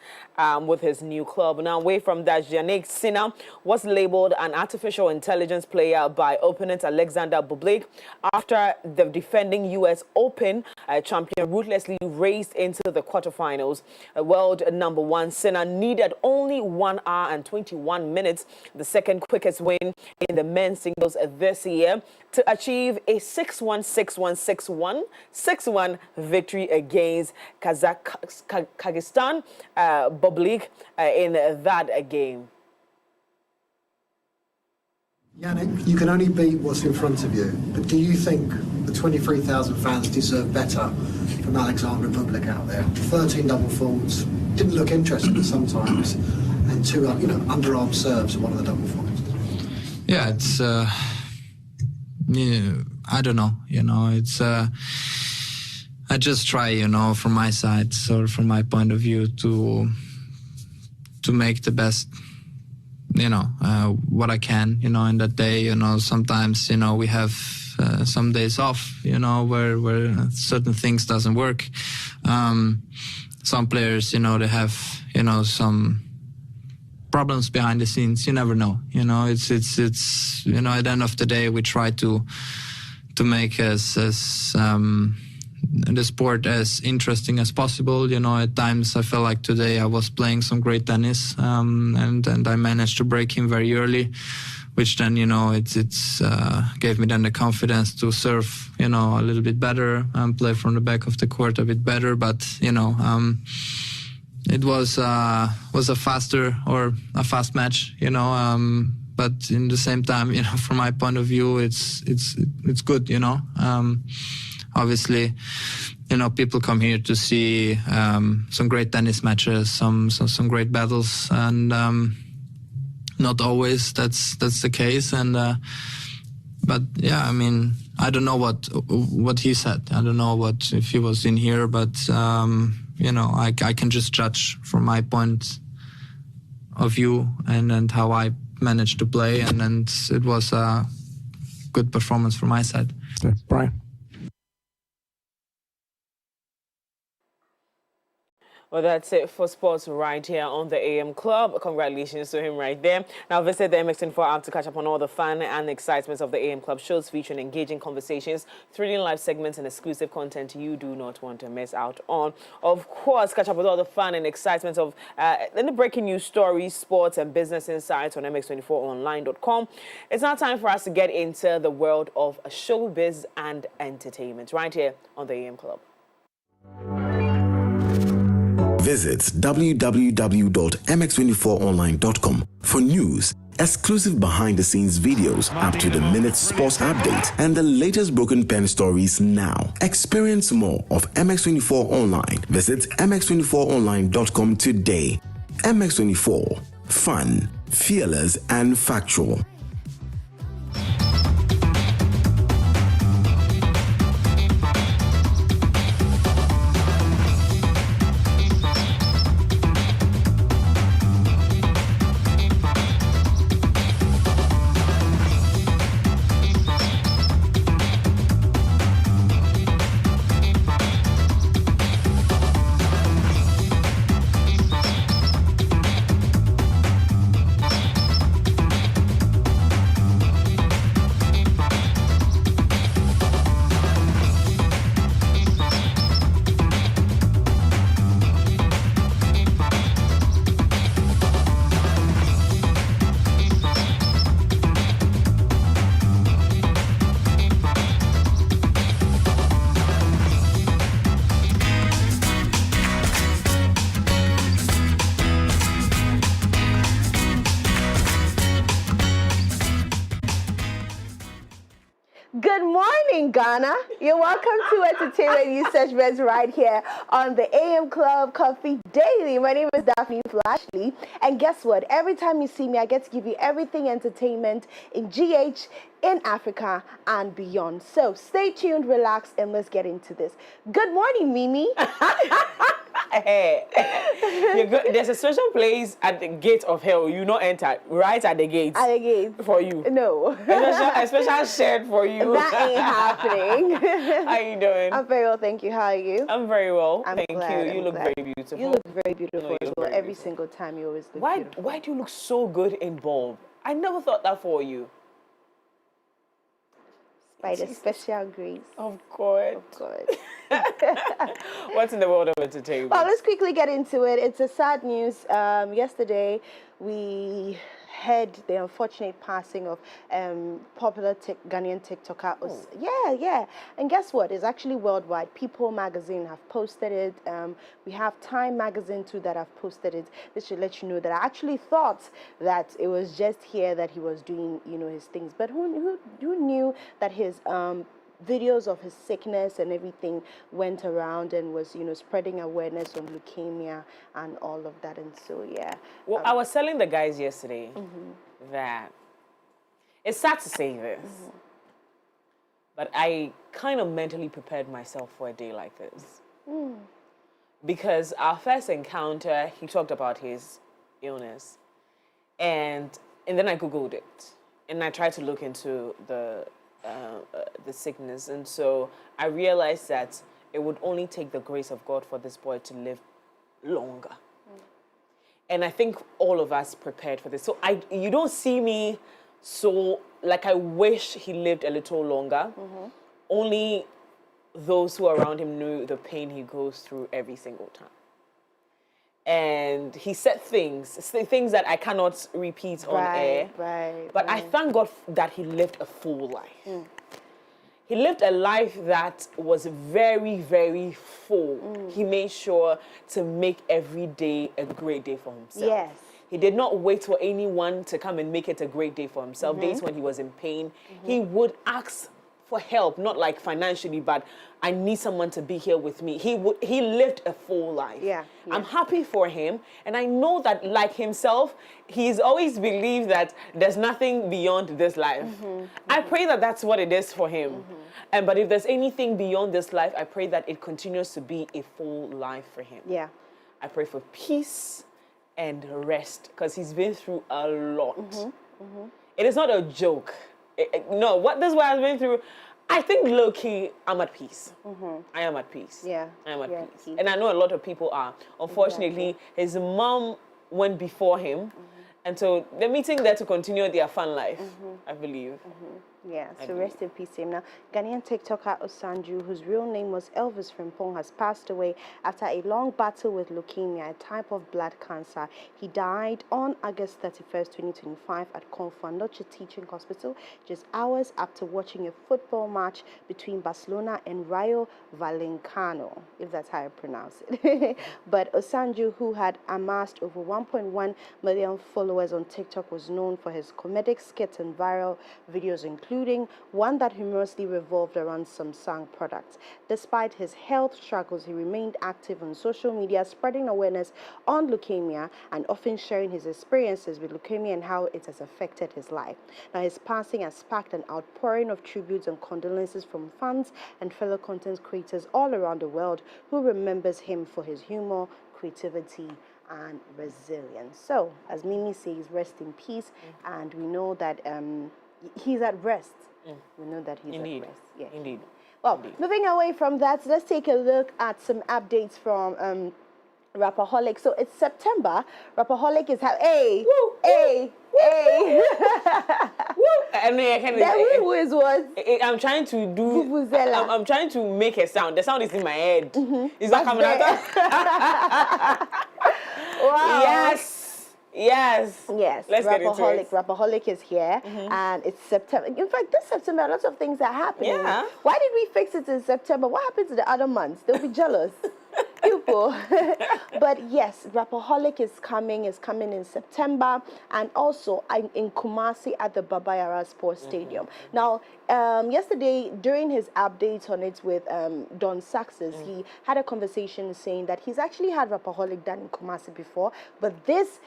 with his new club. Now, away from that, Sheena was labelled an artificial intelligence player by opponent Alexander Bublik after the defending U.S. Open champion ruthlessly raced into the quarterfinals. World number one, Sheena needed only 1 hour and 21 minutes, the second quickest win in the men's singles this year, to achieve a 6-1, 6-1, 6-1, 6-1 victory against Kyrgyzstan Bublik in that game. Yannick, you can only beat what's in front of you, but do you think the 23,000 fans deserve better from Alexander Bublik out there? 13 double faults, didn't look interesting sometimes, and 2 underarm serves at one of the double faults. Yeah, it's I don't know, it's I just try, from my side, so from my point of view, to make the best, what I can, in that day. Sometimes, we have some days off, where certain things doesn't work. Some players, they have, some problems behind the scenes. You never know. It's at the end of the day, we try to make the sport as interesting as possible. At times I felt like today I was playing some great tennis, and I managed to break him very early, which then it's gave me then the confidence to serve a little bit better and play from the back of the court a bit better. But it was a fast match, but in the same time, from my point of view, it's good, Obviously, people come here to see some great tennis matches, some great battles, and not always that's the case. And but yeah, I don't know what he said. I don't know if he was in here, but I can just judge from my point of view and how I managed to play, and it was a good performance from my side. Yeah, Brian. Well, that's it for sports right here on the AM Club. Congratulations to him right there. Now visit the MX24 app to catch up on all the fun and excitements of the AM Club shows, featuring engaging conversations, thrilling live segments, and exclusive content you do not want to miss out on. Of course, catch up with all the fun and excitements of the breaking news stories, sports, and business insights on mx24online.com. It's now time for us to get into the world of showbiz and entertainment right here on the AM Club. Visit www.mx24online.com for news, exclusive behind-the-scenes videos, up-to-the-minute sports updates, and the latest broken pen stories now. Experience more of MX24 Online. Visit mx24online.com today. MX24. Fun, fearless, and factual. morning, Ghana. You're welcome to Entertainment News Segments right here on the AM Club Coffee Daily. My name is Daphne Flashley, and guess what? Every time you see me, I get to give you everything entertainment in GH, in Africa, and beyond. So stay tuned, relax, and let's get into this. Good morning, Mimi. Hey, there's a special place at the gate of hell you not enter, right at the gate. At the gate. For you. No. A special shed for you. That ain't happening. How you doing? I'm very well, thank you. How are you? I'm very well, I'm thank glad, you. You I'm look glad. very beautiful. You look very beautiful as well. Every beautiful. single time you always look beautiful. Why do you look so good in bulb? I never thought that for you. By the special grace. Of course. Of course. What's in the world of entertainment? Well, let's quickly get into it. It's a sad news. Yesterday, we heard the unfortunate passing of popular Ghanaian TikToker. Yeah. And guess what? It's actually worldwide. People magazine have posted it. We have Time magazine too that have posted it. This should let you know that I actually thought that it was just here that he was doing, his things. But who knew that his videos of his sickness and everything went around and was, spreading awareness on leukemia and all of that. And so, yeah. Well, I was telling the guys yesterday that it's sad to say this, but I kind of mentally prepared myself for a day like this. Because our first encounter, he talked about his illness, and then I Googled it, and I tried to look into the sickness, and so I realized that it would only take the grace of God for this boy to live longer. And I think all of us prepared for this. So you don't see me so like I wish he lived a little longer. Only those who are around him knew the pain he goes through every single time. And he said things that I cannot repeat on air. But I thank God that he lived a full life. He lived a life that was very, very full. He made sure to make every day a great day for himself. Yes. He did not wait for anyone to come and make it a great day for himself. Days when he was in pain, he would ask for help, not like financially, but I need someone to be here with me. He lived a full life. Yeah. I'm happy for him, and I know that like himself, he's always believed that there's nothing beyond this life. I pray that that's what it is for him. But if there's anything beyond this life, I pray that it continues to be a full life for him. Yeah. I pray for peace and rest, because he's been through a lot. It is not a joke. No, what this boy has been through, I think low-key, I'm at peace. I am at peace. Yeah. I am at peace. And I know a lot of people are. Unfortunately, his mom went before him. And so they're meeting there to continue their fun life, I believe. Yeah, so rest in peace to him. Now, Ghanaian TikToker Osanju, whose real name was Elvis Frimpong, has passed away after a long battle with leukemia, a type of blood cancer. He died on August 31st, 2025 at Confanoche Teaching Hospital, just hours after watching a football match between Barcelona and Rayo Vallecano, if that's how I pronounce it. But Osanju, who had amassed over 1.1 million followers on TikTok, was known for his comedic skits and viral videos, including one that humorously revolved around Samsung products. Despite his health struggles, he remained active on social media, spreading awareness on leukemia and often sharing his experiences with leukemia and how it has affected his life. Now, his passing has sparked an outpouring of tributes and condolences from fans and fellow content creators all around the world who remembers him for his humor, creativity, and resilience. So, as Mimi says, rest in peace, and we know that he's at rest. We know that he's at rest. Yeah. Indeed. Well, moving away from that, let's take a look at some updates from Rapperholic. So it's September. Rapperholic is hey. And that woo is what? I'm trying to do. I'm trying to make a sound. The sound is in my head. It's not coming out. Wow. Yes. Let's get into it. Rapperholic is here, and it's September. In fact, this September, lots of things are happening. Yeah. Why did we fix it in September? What happened to the other months? They'll be jealous. People. But yes, Rapaholic is coming in September, and also in Kumasi at the Baba Yara Sports Stadium. Now, yesterday, during his update on it with Don Saxes, he had a conversation saying that he's actually had Rapaholic done in Kumasi before, but this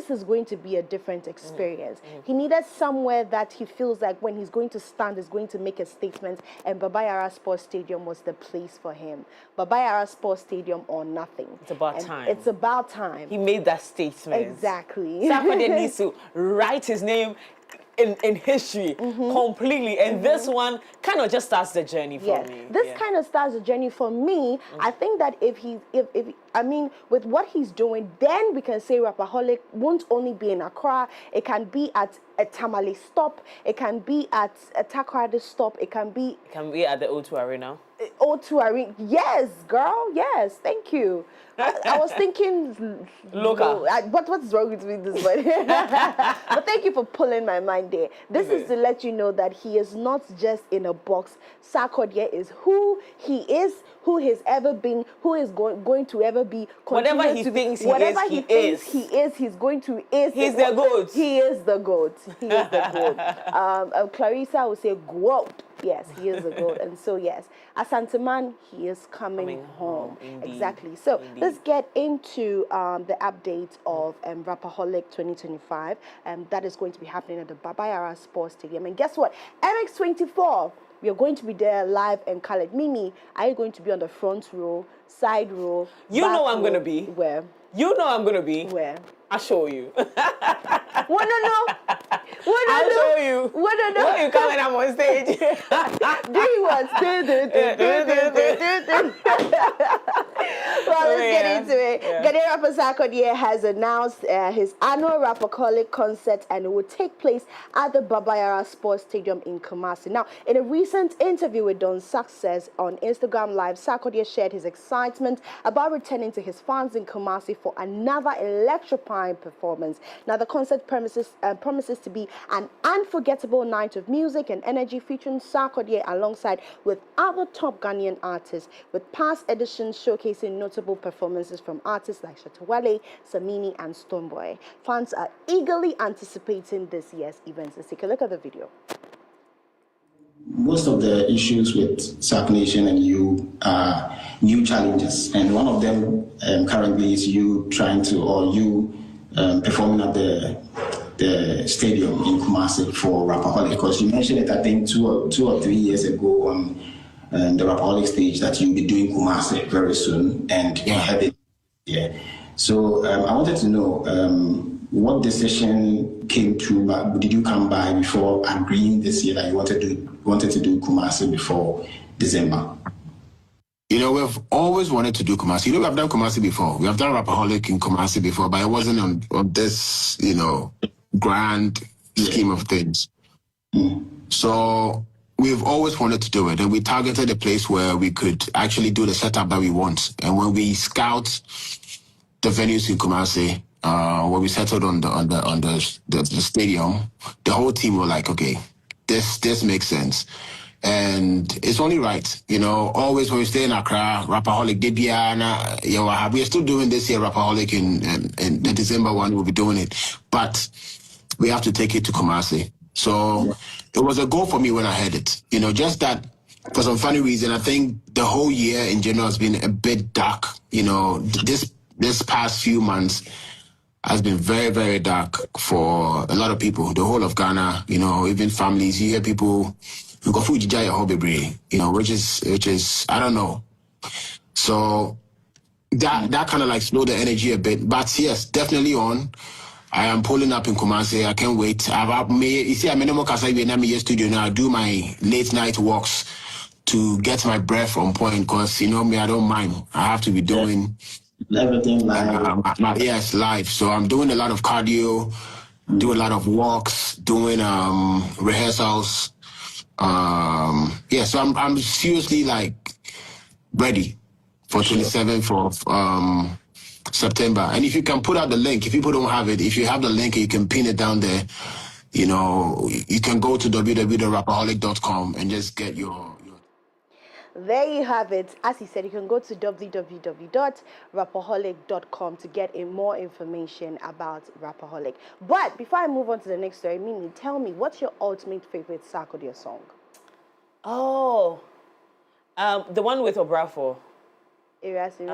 is going to be a different experience. He needed somewhere that he feels like when he's going to stand, is going to make a statement, and Baba Yara Sports Stadium was the place for him. Baba Yara Sports Stadium or nothing. It's about time. It's about time. He made that statement. Exactly. Somebody needs to write his name in history completely, and this one kind of just starts the journey for me. This kind of starts the journey for me. I think that if I mean, with what he's doing, then we can say Rapaholic won't only be in Accra. It can be at a Tamale stop. It can be at a Takoradi stop. It can be at the O2 Arena. O2 Arena. Yes, girl. Yes. Thank you. I was thinking local. What's wrong with me this morning? But thank you for pulling my mind there. This is to let you know that he is not just in a box. Sarkodie is who he is, who he's ever been, who is going to ever be. Whatever he thinks he is, he's going to is. He's the GOAT. He is the GOAT. He is the GOAT. Clarissa would say GOAT. Yes, he is a GOAT. And so, yes, Asanteman, he is coming home. Indeed. Exactly. So, let's get into the update of Rapaholic 2025. That is going to be happening at the Baba Yara Sports Stadium. And guess what? MX24, we are going to be there live and colored. Mimi, are you going to be on the front row, side row? You know I'm going to be. Where? You know I'm going to be. Where? I'll show you. Wanna know? I'll show you. Wanna know? When you come and I'm on stage. Do you want? Well, let's get into it. Ghanaian rapper Sarkodie has announced his annual Rapaholic concert, and it will take place at the Baba Yara Sports Stadium in Kumasi. Now, in a recent interview with Don Success on Instagram Live, Sarkodie shared his excitement about returning to his fans in Kumasi for another electrifying performance. Now, the concert promises to be an unforgettable night of music and energy, featuring Sarkodie alongside with other top Ghanaian artists, with past editions showcasing notable performances from artists like Shatawale, Samini, and Stonebwoy. Fans are eagerly anticipating this year's events. Let's take a look at the video. Most of the issues with Sark Nation and you are new challenges, and one of them currently is you performing at the stadium in Kumasi for Rapaholic, because you mentioned it, I think, two or 3 years ago on the Rapaholic stage, that you'll be doing Kumasi very soon, and you have it. Yeah. So I wanted to know what decision came to. Did you come by before agreeing this year that you wanted to do Kumasi before December? You know, we've always wanted to do Kumasi. You know, we've done Kumasi before. We have done Rapaholic in Kumasi before, but it wasn't on this, grand scheme of things. So we've always wanted to do it, and we targeted a place where we could actually do the setup that we want. And when we scout the venues in Kumasi, when we settled on the stadium, the whole team were like, okay, this makes sense. And it's only right, always when we stay in Accra, Rapaholic, we are still doing this year, Rapaholic in the December one, we'll be doing it. But we have to take it to Kumasi. So it was a goal for me when I heard it. Just that for some funny reason, I think the whole year in general has been a bit dark. This past few months has been very, very dark for a lot of people, the whole of Ghana, even families. You hear people who go food, which is I don't know. So that kind of like slowed the energy a bit. But yes, definitely on. I am pulling up in Kumasi. I can't wait. I'm in the studio now. I do my late night walks to get my breath on point, because me, I don't mind. I have to be doing everything live. Yes, live. So I'm doing a lot of cardio, doing a lot of walks, doing rehearsals. So I'm seriously like ready for 27th of September. And if you can put out the link, if people don't have it, if you have the link, you can pin it down there. You can go to www.rapaholic.com and just get your. there you have it. As he said, you can go to www.rapaholic.com to get more information about Rapaholic. But before I move on to the next story, Mimi, tell me, what's your ultimate favorite Sarkodie song? Oh, the one with Obrafo. Is it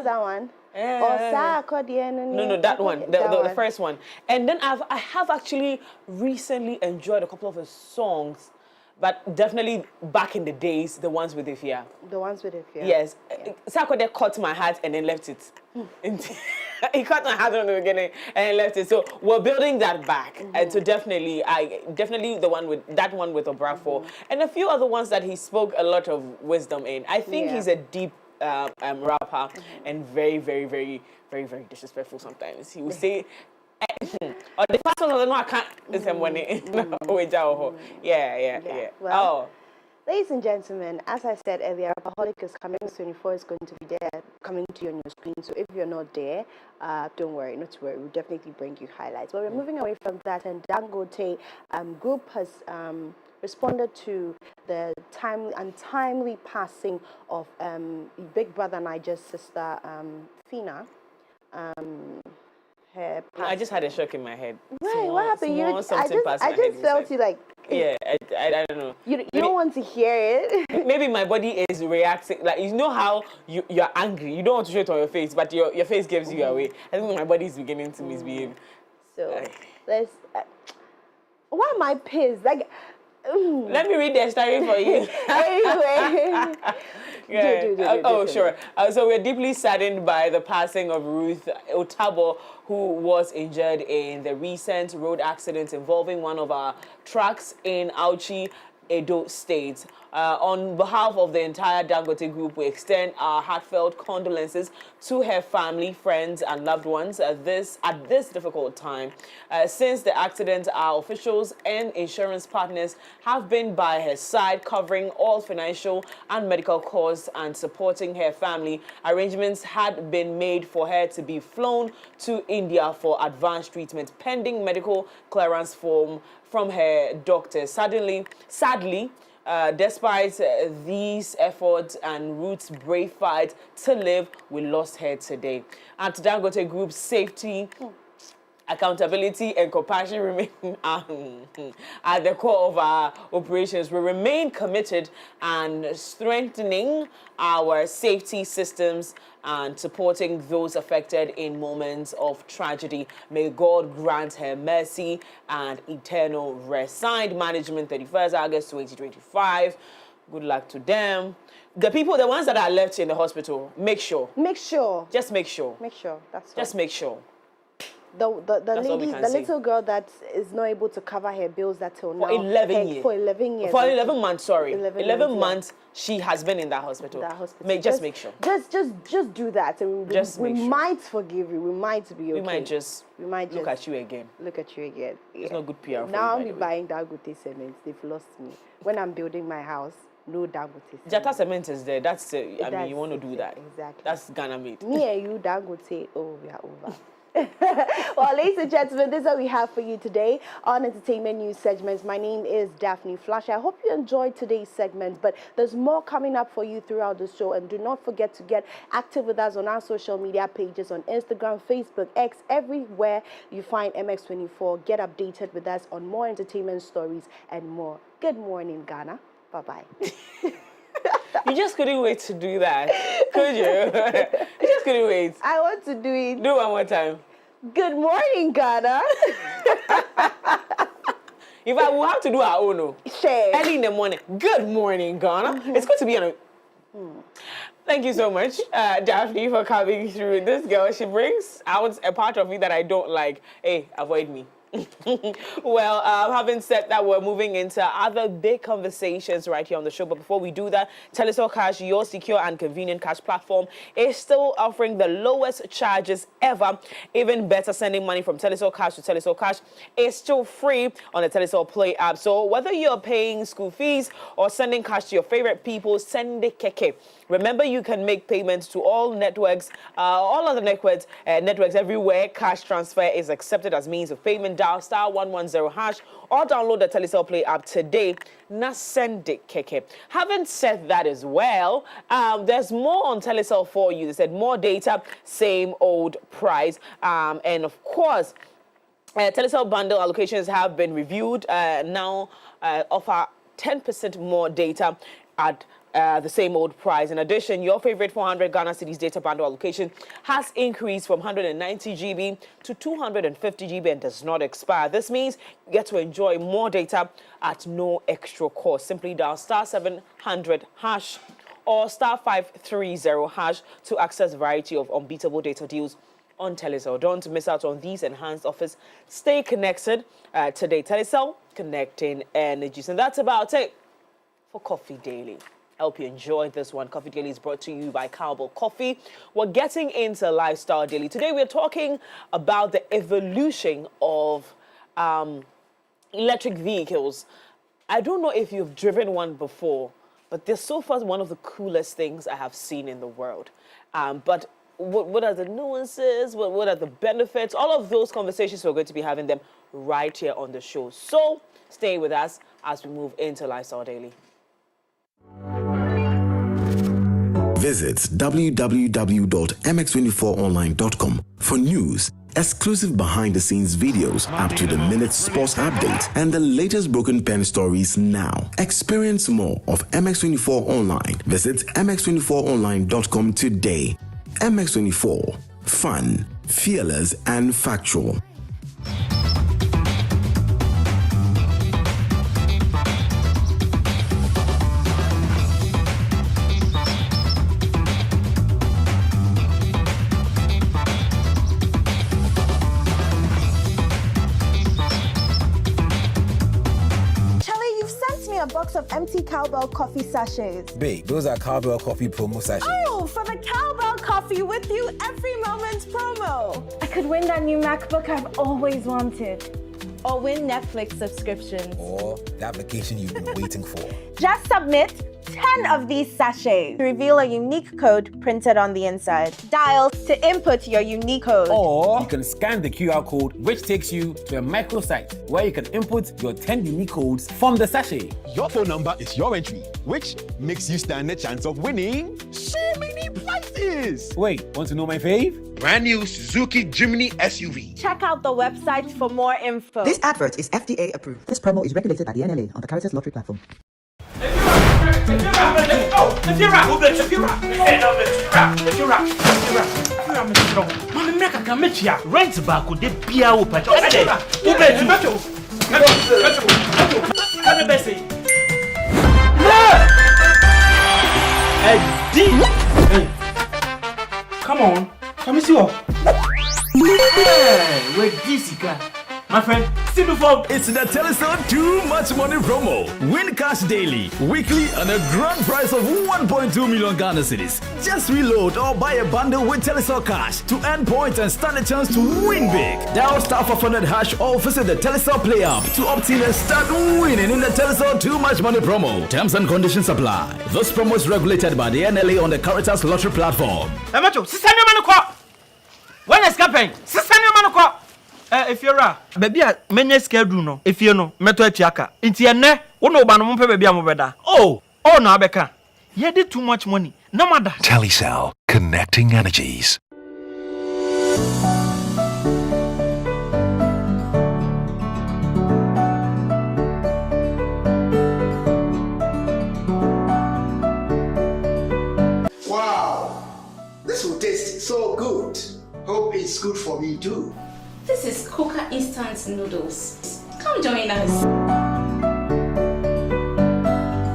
that one? No, that one, the first one. And then I have actually recently enjoyed a couple of his songs, but definitely back in the days, the ones with Ifya. The ones with Ifya. Yes. Sarkodie caught my heart and then left it. He caught my heart in the beginning and then left it. So we're building that back. And so definitely the one with Obrafo and a few other ones that he spoke a lot of wisdom in. I think he's a deep rapper and very, very, very, very, very disrespectful sometimes. He would say, or the first one, no, I can't. Yeah. Well, ladies and gentlemen, as I said earlier, Rapaholic is coming 24 is going to be there, coming to you on your screen. So if you're not there, don't worry, not to worry. We'll definitely bring you highlights. But we're moving away from that, and Dangote Group has responded to the untimely passing of Big Brother Niger's sister, Sheena. I just had a shock in my head. Right, what happened? I just felt you like... Yeah, I don't know. You don't want to hear it. Maybe my body is reacting. Like, you know how you're angry. You don't want to show it on your face, but your face gives you away. I think my body is beginning to misbehave. So, let's... why am I pissed? Like... Let me read the story for you. Anyway. Sure. So we're deeply saddened by the passing of Ruth Otabo, who was injured in the recent road accident involving one of our trucks in Auchi, Edo State. On behalf of the entire Dangote Group, we extend our heartfelt condolences to her family, friends, and loved ones at this difficult time. Since the accident, our officials and insurance partners have been by her side, covering all financial and medical costs and supporting her family. Arrangements had been made for her to be flown to India for advanced treatment, pending medical clearance from her doctor. Sadly, despite these efforts and Ruth's brave fight to live, we lost her today. At Dangote Group's safety, accountability and compassion remain at the core of our operations. We remain committed and strengthening our safety systems and supporting those affected in moments of tragedy. May God grant her mercy and eternal rest. Signed, Management, 31st August 2025. Good luck to them. The ones that are left in the hospital, make sure. Just make sure. That's right. Just make sure. The little girl that is not able to cover her bills till now. For 11 years. For 11 years. For 11 months, sorry. 11 months, she has been in that hospital. Just make sure. Just do that. And we might forgive you. We might be okay. We might just look at you again. Yeah. It's not good PR for now you, I'm buying Dangote cement. They've lost me. When I'm building my house, no Dangote cement. Jata cement is there. You want to do that. Exactly. That's Ghana made. Me and you, Dangote, we are over. Well, ladies and gentlemen, this is what we have for you today on Entertainment News segments. My name is Daphne Flash. I hope you enjoyed today's segment, but there's more coming up for you throughout the show. And do not forget to get active with us on our social media pages on Instagram, Facebook, X, everywhere you find MX24. Get updated with us on more entertainment stories and more. Good morning, Ghana. Bye-bye. You just couldn't wait to do that, could you? You just couldn't wait. I want to do it. Do it one more time. Good morning, Ghana. In fact, we'll have to do our own. Early in the morning. Good morning, Ghana. It's good to be on a... Thank you so much, Daphne, for coming through. This girl, she brings out a part of me that I don't like. Hey, avoid me. Well, having said that, we're moving into other big conversations right here on the show. But before we do that, Telecel Cash, your secure and convenient cash platform, is still offering the lowest charges ever. Even better, sending money from Telecel Cash to Telecel Cash is still free on the Telecel Play app. So whether you're paying school fees or sending cash to your favorite people, send it keke. Remember, you can make payments to all networks, all other networks everywhere. Cash transfer is accepted as means of payment. dial *110# or download the Telecel Play app today. Na send it, keke. Having said that as well, there's more on Telecel for you. They said more data, same old price. And of course, Telecel bundle allocations have been reviewed. Now offer 10% more data at the same old price. In addition, your favorite 400 Ghana cedis data bundle allocation has increased from 190 GB to 250 GB and does not expire. This means you get to enjoy more data at no extra cost. Simply dial *700# or *530# to access a variety of unbeatable data deals on Telecel. Don't miss out on these enhanced offers. Stay connected today. Telecel, connecting energies. And that's about it for Coffee Daily. I hope you enjoyed this one. Coffee Daily is brought to you by Cowbell Coffee. We're getting into Lifestyle Daily. Today we're talking about the evolution of electric vehicles. I don't know if you've driven one before, but they're so far one of the coolest things I have seen in the world. But what are the nuances? What are the benefits? All of those conversations, we're going to be having them right here on the show. So stay with us as we move into Lifestyle Daily. Visit www.mx24online.com for news, exclusive behind-the-scenes videos, up-to-the-minute sports updates, and the latest broken pen stories now. Experience more of MX24 Online. Visit mx24online.com today. MX24. Fun, fearless, and factual. A box of empty Cowbell coffee sachets. Babe, those are Cowbell coffee promo sachets. Oh, for the Cowbell coffee with you every moment promo. I could win that new MacBook I've always wanted. Or win Netflix subscriptions. Or that vacation you've been waiting for. Just submit 10 of these sachets to reveal a unique code printed on the inside. Dial to input your unique code. Or you can scan the QR code, which takes you to a microsite where you can input your 10 unique codes from the sachet. Your phone number is your entry, which makes you stand a chance of winning so many prizes. Wait, want to know my fave? Brand new Suzuki Jimny SUV. Check out the website for more info. This advert is FDA approved. This promo is regulated by the NLA on the Caritas Lottery platform. Rent back with the Pia Upa. Come on, come see what? Hey, wait, this guy. My friend, still before. It's the Telecel Too Much Money promo. Win cash daily, weekly, and a grand prize of 1.2 million Ghana cedis. Just reload or buy a bundle with Telecel Cash to earn points and stand a chance to win big. Dial *500# or visit the Telecel Play app to opt in and start winning in the Telecel Too Much Money promo. Terms and conditions apply. This promo is regulated by the NLA on the Caritas Lottery platform. When is happening? If you're a baby, many schedule no. If you know, meto etiaka. Inti ene, wono ba no mpe baby amobeda. Oh, no abeka. You did too much money. No matter. Telecel, connecting energies. Wow, this will taste so good. Hope it's good for me too. This is Coca Instant Noodles. Come join us.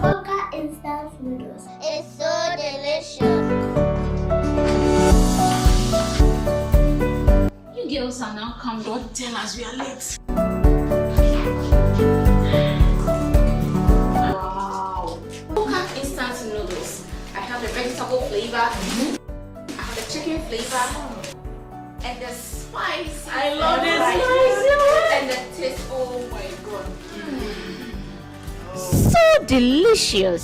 Coca Instant Noodles. It's so delicious. You girls are now come. Don't tell us we are late. Wow. Coca Instant Noodles. I have the vegetable flavor. I have the chicken flavor. And the spice. I love it. And the taste. Oh my god. So delicious.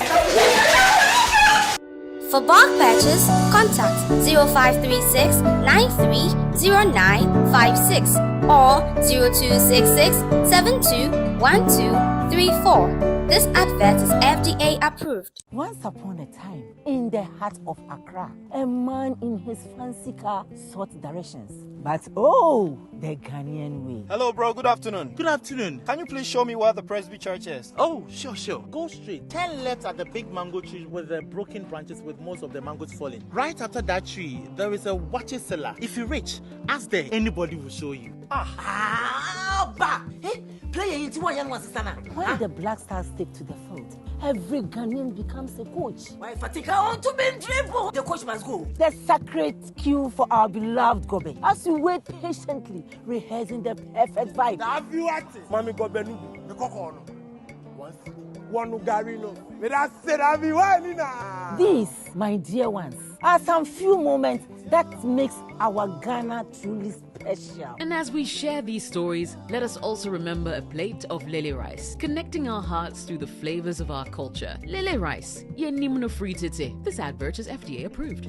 For bulk purchase, contact 0536 930956 or 0266 721234. This advert is FDA approved. Once upon a time, in the heart of Accra, a man in his fancy car sought directions. But oh, the Ghanaian way. Hello, bro. Good afternoon. Good afternoon. Can you please show me where the Presby Church is? Oh, sure. Go straight. 10 left at the big mango tree with the broken branches with most of the mangoes falling. Right after that tree, there is a water cellar. If you reach, ask there. Anybody will show you. When the Black Stars take to the field, every Ghanaian becomes a coach. Why Fatika on to be dribble? The coach must go. The sacred cue for our beloved Gobe. As we wait patiently, rehearsing the perfect vibe. Have you acted? Mami Gobe Nubu, the Kokono. One Garino. These, my dear ones, are some few moments that makes our Ghana truly special. And as we share these stories, let us also remember a plate of lele rice, connecting our hearts through the flavors of our culture. Lele rice, ye nimno free tete. This advert is FDA approved.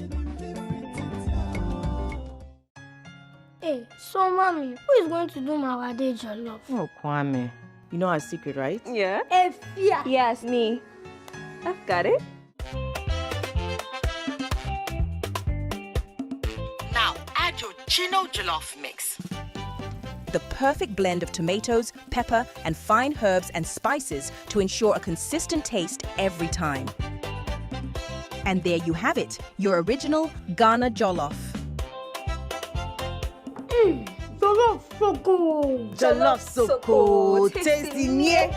Hey, so mommy, who is going to do my wade jollof? Oh, Kwame. You know our secret, right? Yeah. Efia. Yes, me. I've got it. Now, add your Chino jollof mix. The perfect blend of tomatoes, pepper, and fine herbs and spices to ensure a consistent taste every time. And there you have it, your original Ghana jollof. Jollof soko. Jollof soko. Tasty nye.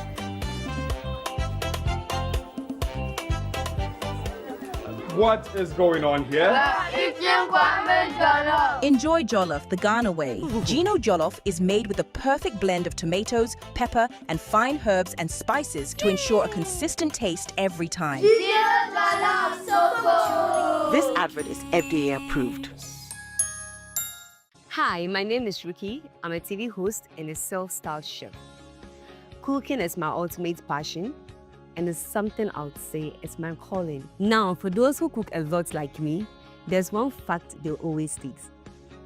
What is going on here? Enjoy jollof the Ghana way. Gino jollof is made with the perfect blend of tomatoes, pepper, and fine herbs and spices to ensure a consistent taste every time. This advert is FDA approved. Hi, my name is Ruki. I'm a TV host and a self-styled chef. Cooking is my ultimate passion, and it's something I would say is my calling. Now, for those who cook a lot like me, there's one fact they'll always state.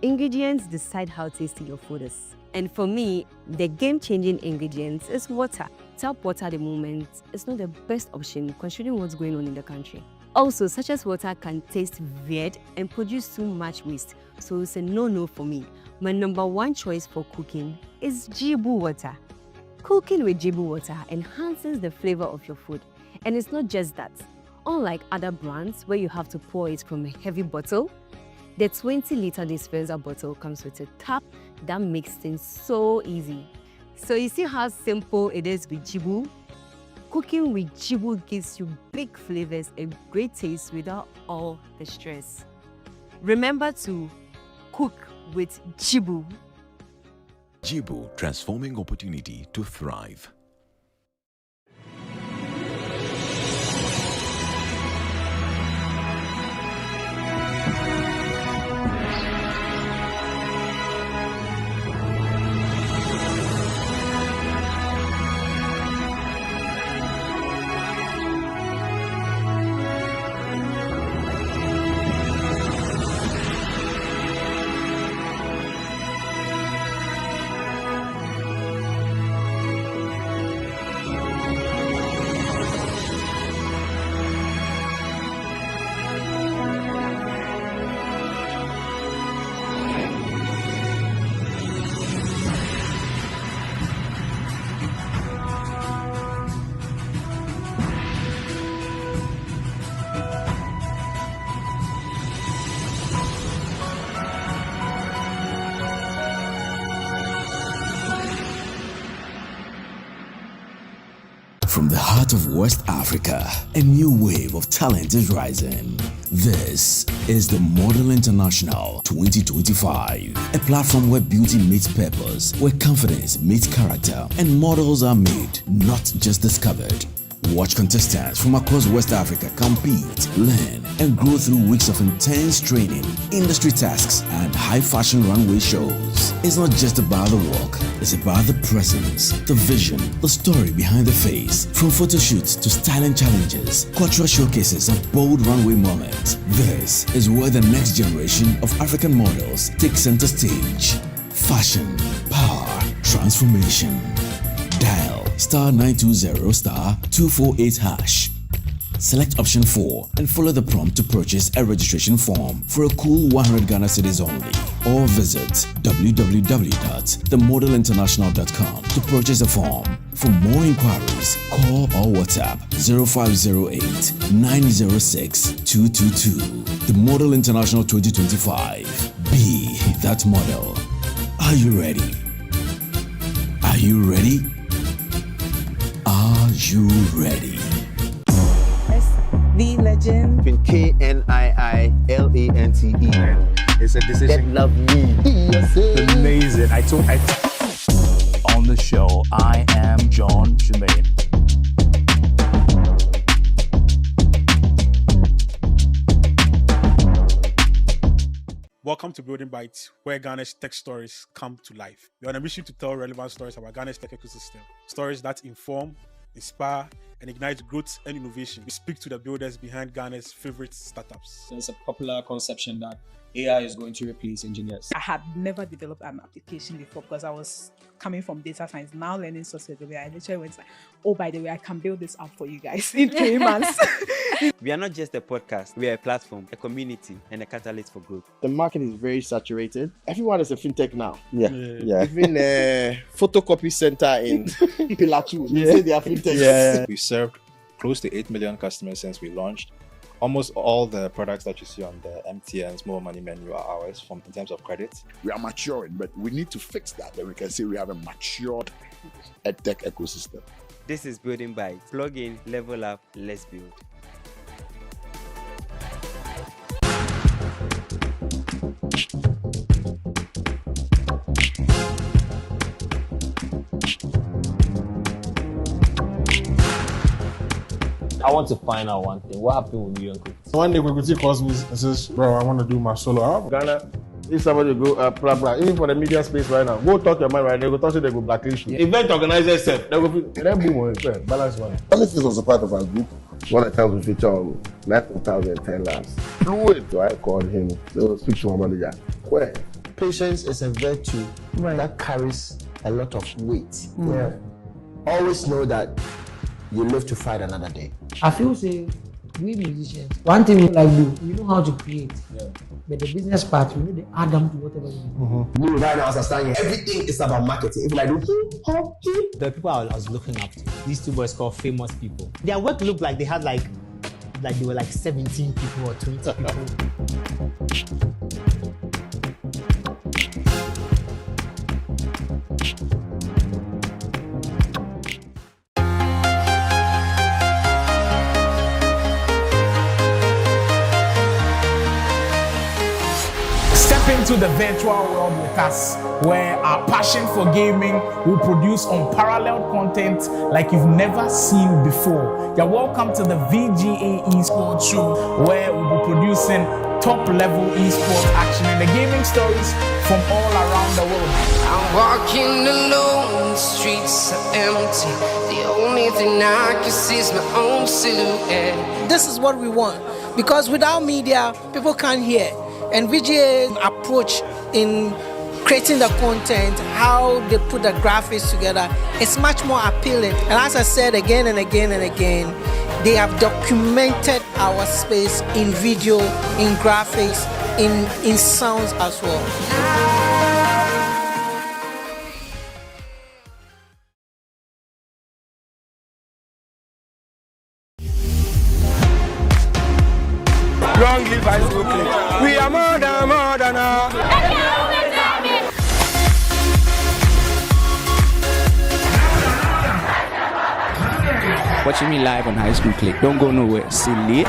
Ingredients decide how tasty your food is. And for me, the game-changing ingredients is water. Tap water at the moment is not the best option considering what's going on in the country. Also, such as water can taste weird and produce too much waste, so it's a no-no for me. My number one choice for cooking is Jibu water. Cooking with Jibu water enhances the flavor of your food. And it's not just that. Unlike other brands where you have to pour it from a heavy bottle, the 20-liter dispenser bottle comes with a tap that makes things so easy. So you see how simple it is with Jibu? Cooking with Jibu gives you big flavors and great taste without all the stress. Remember to cook with Jibu. Jibu, transforming opportunity to thrive. From the heart of West Africa, a new wave of talent is rising. This is the Model International 2025, a platform where beauty meets purpose, where confidence meets character, and models are made, not just discovered. Watch contestants from across West Africa compete, learn, and grow through weeks of intense training, industry tasks, and high-fashion runway shows. It's not just about the work, it's about the presence, the vision, the story behind the face. From photo shoots to styling challenges, cultural showcases of bold runway moments. This is where the next generation of African models take center stage. Fashion, Power transformation. Dial *920*248#. Select option 4 and follow the prompt to purchase a registration form for a cool 100 Ghana cedis only. Or visit www.themodelinternational.com to purchase a form. For more inquiries, call or WhatsApp 0508-906-222. The Model International 2025. Be that model. Are you ready? Are you ready? Are you ready? The legend. KNIILANTE. It's a decision. That love me. Amazing. On the show, I am John Shemaine. Welcome to Building Bites, where Ghana's tech stories come to life. We are on a mission to tell relevant stories about Ghana's tech ecosystem. Stories that inform, inspire, and ignite growth and innovation. We speak to the builders behind Ghana's favorite startups. There's a popular conception that AI is going to replace engineers. I had never developed an application before because I was coming from data science, now learning software. I literally went like, oh, by the way, I can build this app for you guys in 3 months. We are not just a podcast, we are a platform, a community, and a catalyst for growth. The market is very saturated. Everyone is a fintech now. Yeah. Even a photocopy center in Pillar 2, they say they are fintech. Yeah. We've served close to 8 million customers since we launched. Almost all the products that you see on the MTN's More Money menu are ours in terms of credit. We are maturing, but we need to fix that. Then we can say we have a matured edtech ecosystem. This is Building Bites. Plug in, level up, let's build. I want to find out one thing. What happened with you and Cookies? One day Cookies calls me and says, bro, I want to do my solo album. Ghana, if somebody go blah blah, even for the media space right now, go talk your mind right now, they go talk to they go blacklist you. Event organizers self, they go then boom on it, balance money. Politics was a part of our group. One of the times we featured on 9,010 labs. Fluid. So I called him. So speak to my manager. Where? Patience is a virtue that carries a lot of weight. Yeah. Always know that you live to fight another day. I feel say we musicians, one thing we like do, we know how to create. Yeah. But the business part, we know to add them to whatever we do. Me right now, as I stand here, everything is about marketing. If I do the people I was looking up to, these two boys called famous people. Their work looked like they had like they were like 17 people or 20 people. Into the virtual world with us, where our passion for gaming will produce unparalleled content like you've never seen before. You're welcome to the VGA Esports Show, where we'll be producing top-level esports action and the gaming stories from all around the world. I'm walking alone, the streets are empty. The only thing I can see is my own silhouette. This is what we want, because without media, people can't hear. And VGA's approach in creating the content, how they put the graphics together, it's much more appealing. And as I said again and again and again, they have documented our space in video, in graphics, in sounds as well. Long live high school clique. We are more than Watching me live on High School Click. Don't go nowhere. Silly.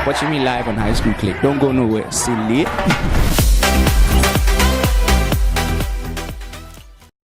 Watching me live on High School Click. Don't go nowhere. Silly.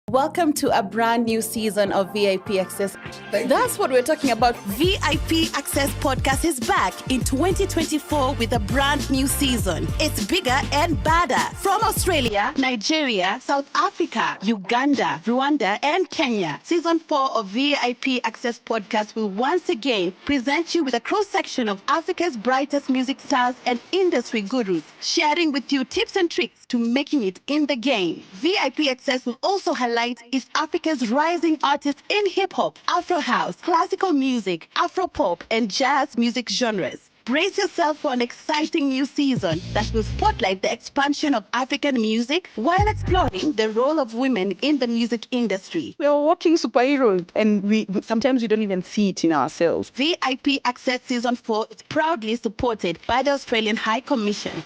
Welcome to a brand new season of VIP Access. That's what we're talking about. VIP Access Podcast is back in 2024 with a brand new season. It's bigger and badder. From Australia, Nigeria, South Africa, Uganda, Rwanda, and Kenya, Season 4 of VIP Access Podcast will once again present you with a cross-section of Africa's brightest music stars and industry gurus, sharing with you tips and tricks to making it in the game. VIP Access will also highlight East Africa's rising artists in hip-hop, Afro house, classical music, Afro-pop, and jazz music genres. Brace yourself for an exciting new season that will spotlight the expansion of African music while exploring the role of women in the music industry. We are watching superheroes and we sometimes we don't even see it in ourselves. VIP Access Season 4 is proudly supported by the Australian High Commission.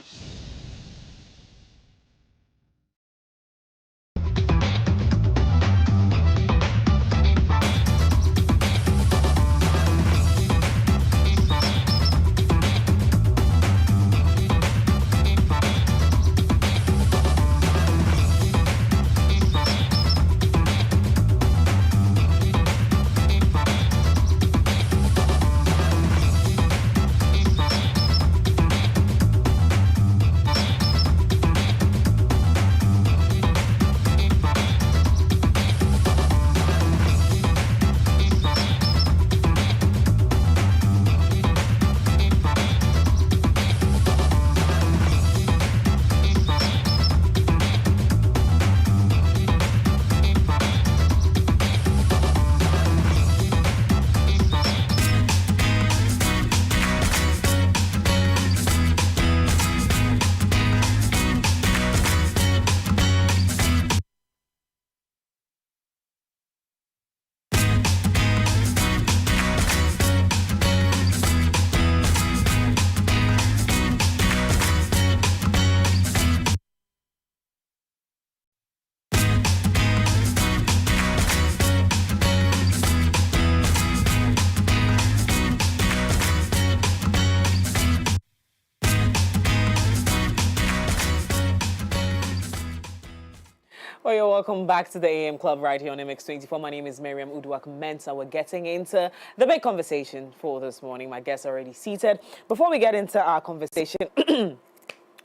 Well, you're welcome back to the AM Club right here on MX24. My name is Miriam Egyin-Mensah. We're getting into the big conversation for this morning. My guests are already seated. Before we get into our conversation,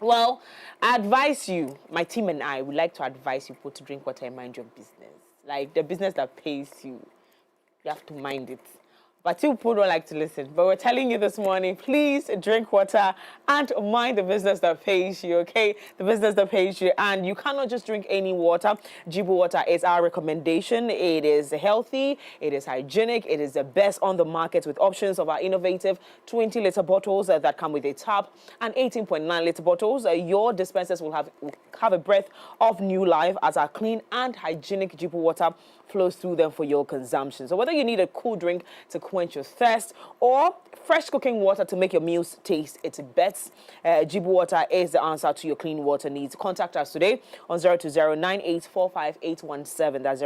well, I advise you, my team and I would like to advise you people to drink water and mind your business. Like the business that pays you, you have to mind it. But you people don't like to listen. But we're telling you this morning, please drink water and mind the business that pays you, okay? The business that pays you. And you cannot just drink any water. Jibu water is our recommendation. It is healthy. It is hygienic. It is the best on the market with options of our innovative 20-liter bottles that come with a tap and 18.9-liter bottles. Your dispensers will have a breath of new life as our clean and hygienic Jibu water flows through them for your consumption. So whether you need a cool drink to quench your thirst or fresh cooking water to make your meals taste its best, Jibu water is the answer to your clean water needs. Contact us today on 020-9845817. That's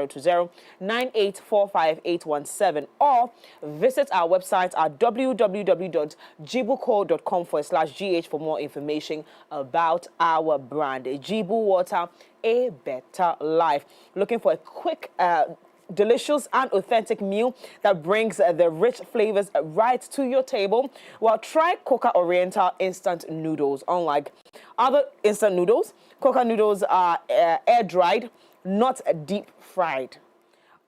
020-9845817. Or visit our website at www.jibuco.com/gh for more information about our brand. Jibu water, a better life. Looking for a quick, delicious and authentic meal that brings the rich flavors right to your table? Well, try Coca Oriental instant noodles. Unlike other instant noodles, Coca noodles are air-dried, not deep fried,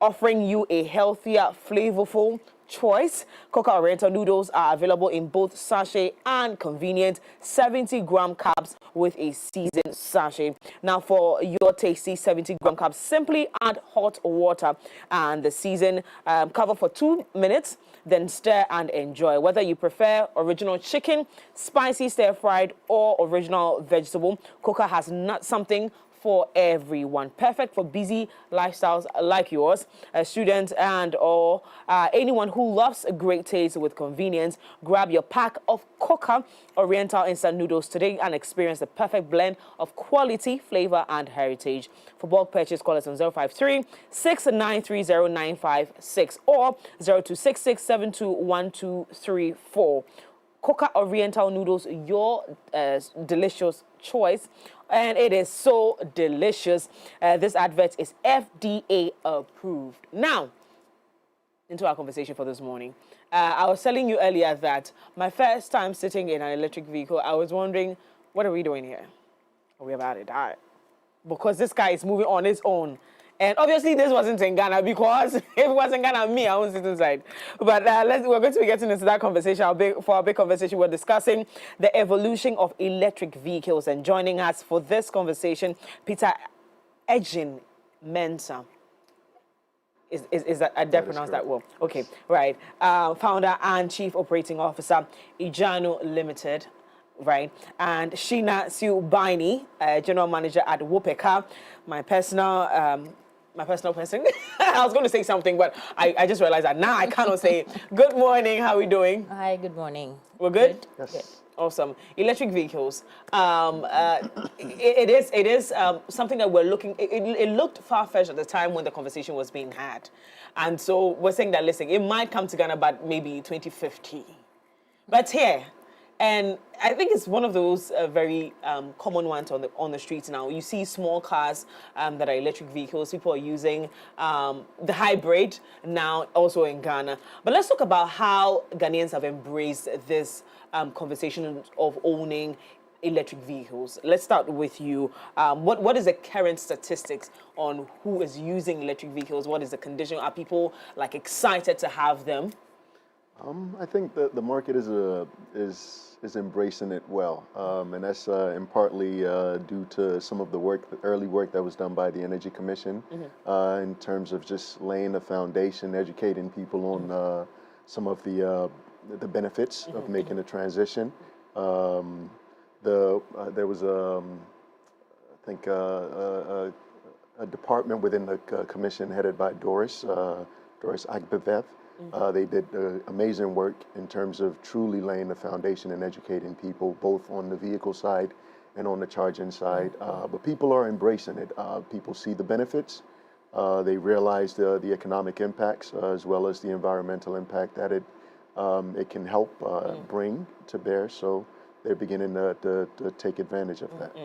offering you a healthier, flavorful choice. Coca Oriental noodles are available in both sachet and convenient 70-gram cups with a seasoned sachet. Now, for your tasty 70-gram cups, simply add hot water and the season cover for 2 minutes, then stir and enjoy. Whether you prefer original chicken, spicy stir-fried, or original vegetable, Coca has something for everyone. Perfect for busy lifestyles like yours, students and or anyone who loves a great taste with convenience. Grab your pack of Coca Oriental instant noodles today and experience the perfect blend of quality, flavor, and heritage. For bulk purchase, call us on 053-6930956 or 0266721234. Coca Oriental noodles, your delicious choice. And it is so delicious. This advert is FDA approved. Now, into our conversation for this morning. I was telling you earlier that my first time sitting in an electric vehicle, I was wondering, what are we doing here? Are we about to die? Because this car is moving on its own. And obviously this wasn't in Ghana, because if it was in Ghana, I won't sit inside. But we're going to be getting into that conversation. For our big conversation, we're discussing the evolution of electric vehicles. And joining us for this conversation, Peter Egyin-Mensah. Is that, I did pronounce that well? Okay, right. Founder and Chief Operating Officer, iJANU Limited, right? And Sheena Biney, General Manager at WopeCar, my personal person. I was going to say something, but I just realized that now I cannot say it. Good morning, how are we doing? Hi, good morning. We're good? Yes. Good. Awesome. Electric vehicles. It is something that we're looking. It looked far-fetched at the time when the conversation was being had, and so we're saying that, listen, it might come to Ghana, but maybe 2050. But it's here, and I think it's one of those very common ones on the streets now. You see small cars that are electric vehicles. People are using the hybrid now, also in Ghana. But let's talk about how Ghanaians have embraced this conversation of owning electric vehicles. Let's start with you. What is the current statistics on who is using electric vehicles? What is the condition? Are people like excited to have them? I think that the market is embracing it well, and that's in partly due to some of the early work that was done by the Energy Commission, in terms of just laying the foundation, educating people on some of the benefits of making a transition. There was I think a department within the commission headed by Doris Agbeveth. They did amazing work in terms of truly laying the foundation and educating people, both on the vehicle side and on the charging side. But people are embracing it. People see the benefits. They realize the economic impacts, as well as the environmental impact that it can help bring to bear. So they're beginning to take advantage of that.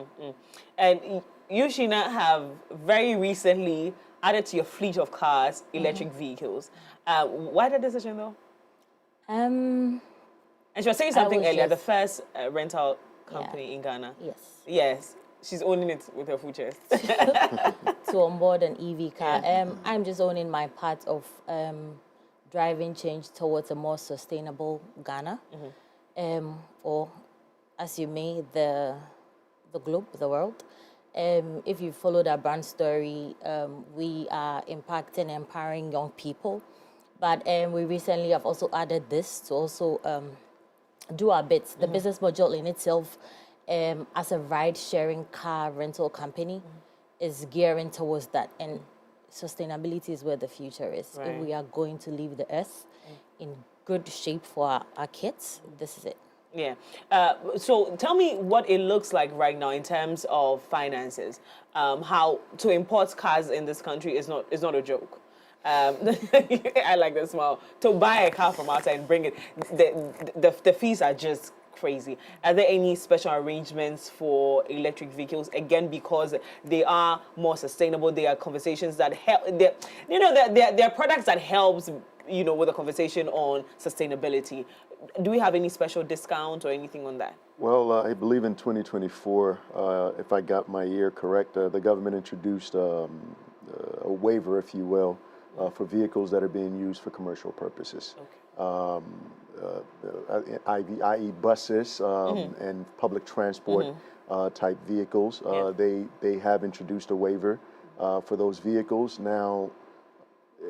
And you, Sheena, have very recently added to your fleet of cars electric vehicles. Why the decision, though? And she was saying something earlier, the first rental company in Ghana. Yes. Yes. She's owning it with her full chest. To onboard an EV car. I'm just owning my part of driving change towards a more sustainable Ghana. Or, as you may, the globe, the world. If you followed our brand story, we are impacting, empowering young people. But we recently have also added this to also do our bits. The business model in itself, as a ride-sharing car rental company, is gearing towards that. And sustainability is where the future is. Right. If we are going to leave the earth in good shape for our kids, this is it. Yeah. So tell me what it looks like right now in terms of finances. How to import cars in this country is not a joke. I like that smile. To buy a car from outside and bring it, the fees are just crazy. Are there any special arrangements for electric vehicles? Again, because they are more sustainable. They are conversations that help. They're products that helps with the conversation on sustainability. Do we have any special discount or anything on that? Well, I believe in 2024, if I got my year correct, the government introduced a waiver, if you will, for vehicles that are being used for commercial purposes. Okay. I.e. buses and public transport type vehicles. They have introduced a waiver for those vehicles. Now,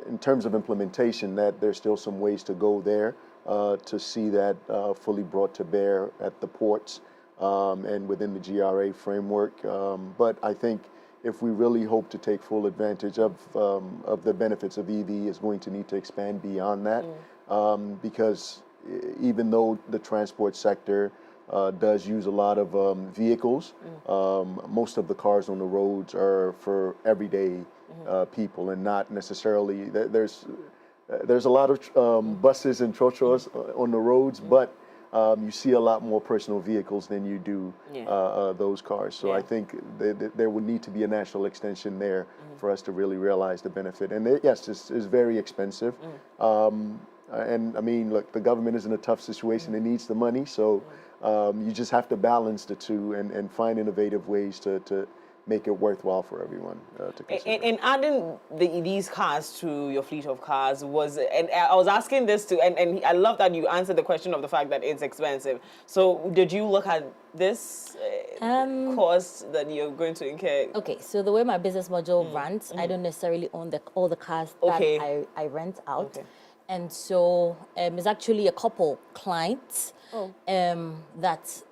in terms of implementation, that there's still some ways to go there to see that fully brought to bear at the ports and within the GRA framework. But I think if we really hope to take full advantage of the benefits of EV, is going to need to expand beyond that, because even though the transport sector does use a lot of vehicles, most of the cars on the roads are for everyday people, and not necessarily there's a lot of buses and trotros on the roads, but you see a lot more personal vehicles than you do those cars. So I think there would need to be a national extension there for us to really realize the benefit. And yes, it's very expensive. And I mean, look, the government is in a tough situation. It needs the money. So you just have to balance the two and find innovative ways to make it worthwhile for everyone to consider. And adding these cars to your fleet of cars and I was asking this too, and I love that you answered the question of the fact that it's expensive. So did you look at this cost that you're going to incur? Okay, so the way my business model runs, I don't necessarily own all the cars that I rent out. Okay. And so it's actually a couple clients that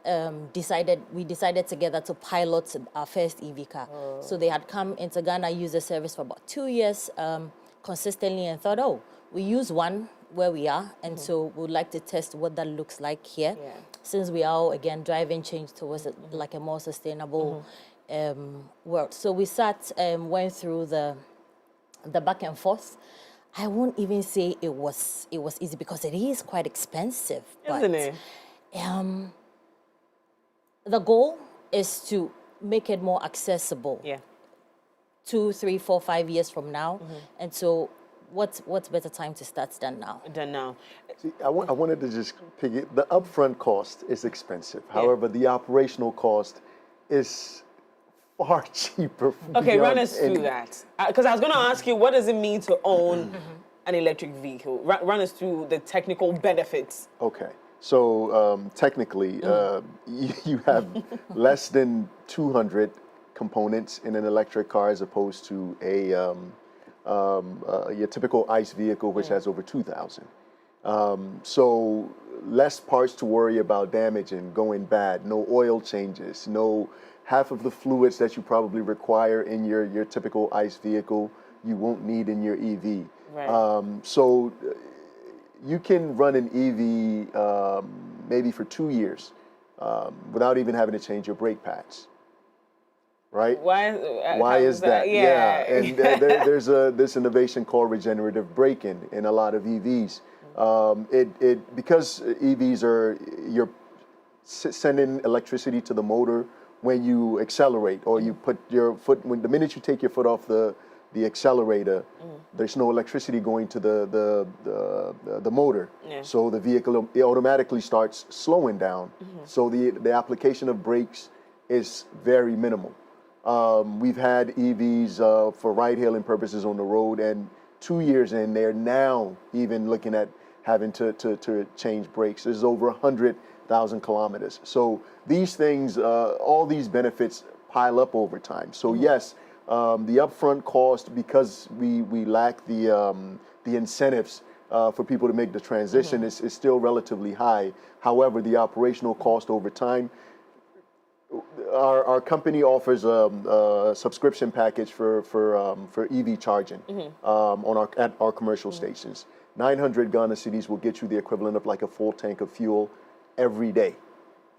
we decided together to pilot our first EV car. So they had come into Ghana, used the service for about 2 years consistently, and thought, we use one where we are, and so we would like to test what that looks like here. Since we are, again, driving change towards like a more sustainable world. So we went through the back and forth. I won't even say it was easy because it is quite expensive. Isn't it? The goal is to make it more accessible. 2, 3, 4, 5 years from now. And so what's better time to start than now? See, I wanted to just pick it. The upfront cost is expensive. However, the operational cost is far cheaper. Okay, run us through that. Because I was going to ask you, what does it mean to own an electric vehicle? Run us through the technical benefits. Okay, so technically, you have less than 200 components in an electric car as opposed to your typical ICE vehicle, which has over 2,000. So less parts to worry about damaging, going bad, no oil changes, half of the fluids that you probably require in your typical ICE vehicle, you won't need in your EV. Right. So you can run an EV maybe for 2 years without even having to change your brake pads. Right? Why is that? Yeah. And there's this innovation called regenerative braking in a lot of EVs. Because EVs you're sending electricity to the motor when you accelerate, or you put your foot, the minute you take your foot off the accelerator, there's no electricity going to the motor. So the vehicle automatically starts slowing down. So the application of brakes is very minimal. We've had EVs for ride-hailing purposes on the road, and 2 years in, they're now even looking at having to change brakes. There's over 100,000 kilometers. So these things, all these benefits pile up over time. So yes, the upfront cost, because we lack the incentives for people to make the transition, is still relatively high. However, the operational cost over time, our company offers a subscription package for EV charging at our commercial stations. 900 Ghana cedis will get you the equivalent of like a full tank of fuel every day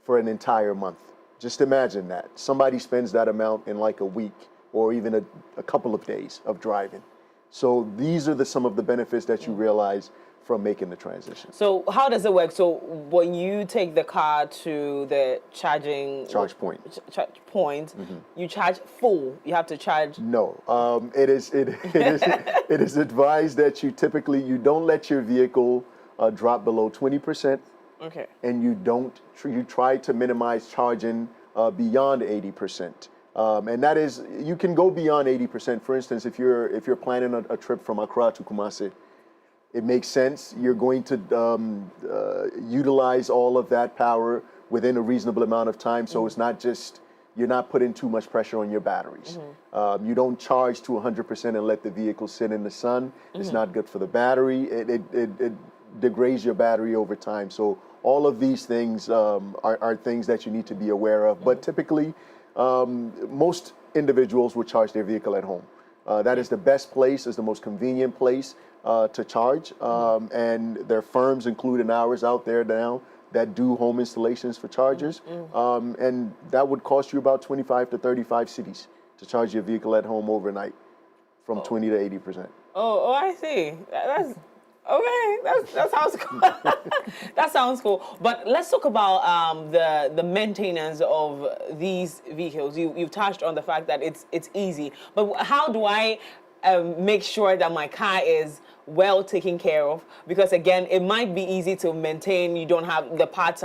for an entire month. Just imagine that. Somebody spends that amount in like a week or even a couple of days of driving. So these are some of the benefits that you realize from making the transition. So how does it work? So when you take the car to the charge point, you charge full. You have to charge. No, it is advised that you don't let your vehicle drop below 20%. Okay. And you try to minimize charging beyond 80%. And that is, you can go beyond 80%. For instance, if you're planning a trip from Accra to Kumasi, it makes sense. You're going to utilize all of that power within a reasonable amount of time. So it's not just, you're not putting too much pressure on your batteries. You don't charge to 100% and let the vehicle sit in the sun. It's not good for the battery. It degrades your battery over time. So all of these things are things that you need to be aware of. But typically, most individuals would charge their vehicle at home. That is the best place, is the most convenient place to charge. And there are firms, including ours out there now, that do home installations for chargers. And that would cost you about 25 to 35 cedis to charge your vehicle at home overnight, from 20 to 80%. Oh, I see. That's Okay, that sounds cool. That sounds cool. But let's talk about the maintenance of these vehicles. You've touched on the fact that it's easy, but how do I make sure that my car is well taken care of? Because again, it might be easy to maintain. You don't have the parts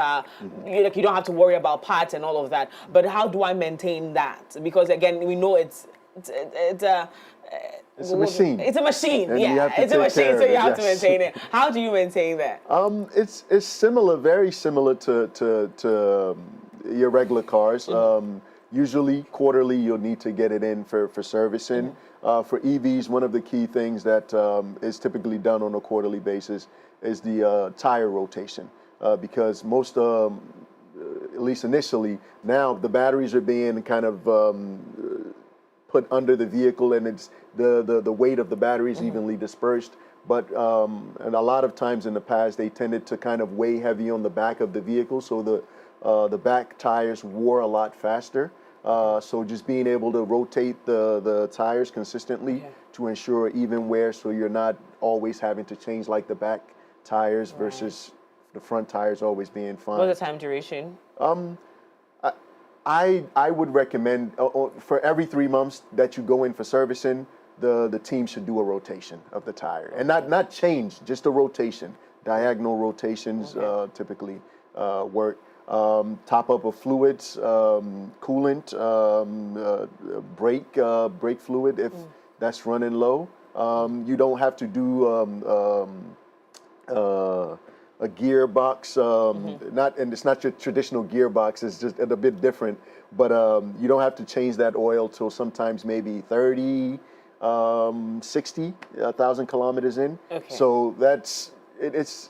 you don't have to worry about parts and all of that. But how do I maintain that? Because again, we know it's a machine. It's a machine. And yeah, it's a machine, so you have to maintain it. How do you maintain that? It's similar, very similar to your regular cars. Usually quarterly, you'll need to get it in for servicing. For EVs, one of the key things that is typically done on a quarterly basis is the tire rotation, because most, at least initially, now the batteries are being kind of put under the vehicle, and it's the weight of the batteries evenly dispersed. But and a lot of times in the past, they tended to kind of weigh heavy on the back of the vehicle, so the back tires wore a lot faster. So just being able to rotate the tires consistently to ensure even wear, so you're not always having to change like the back tires versus the front tires always being fine. What's the time duration? I would recommend for every 3 months that you go in for servicing, the team should do a rotation of the tire, and not change, just a rotation. Diagonal rotations typically work. Top up of fluids, coolant, brake fluid if that's running low. You don't have to do a gearbox, and it's not your traditional gearbox, it's just a bit different, but you don't have to change that oil till sometimes maybe 30, 60,000 kilometers in. So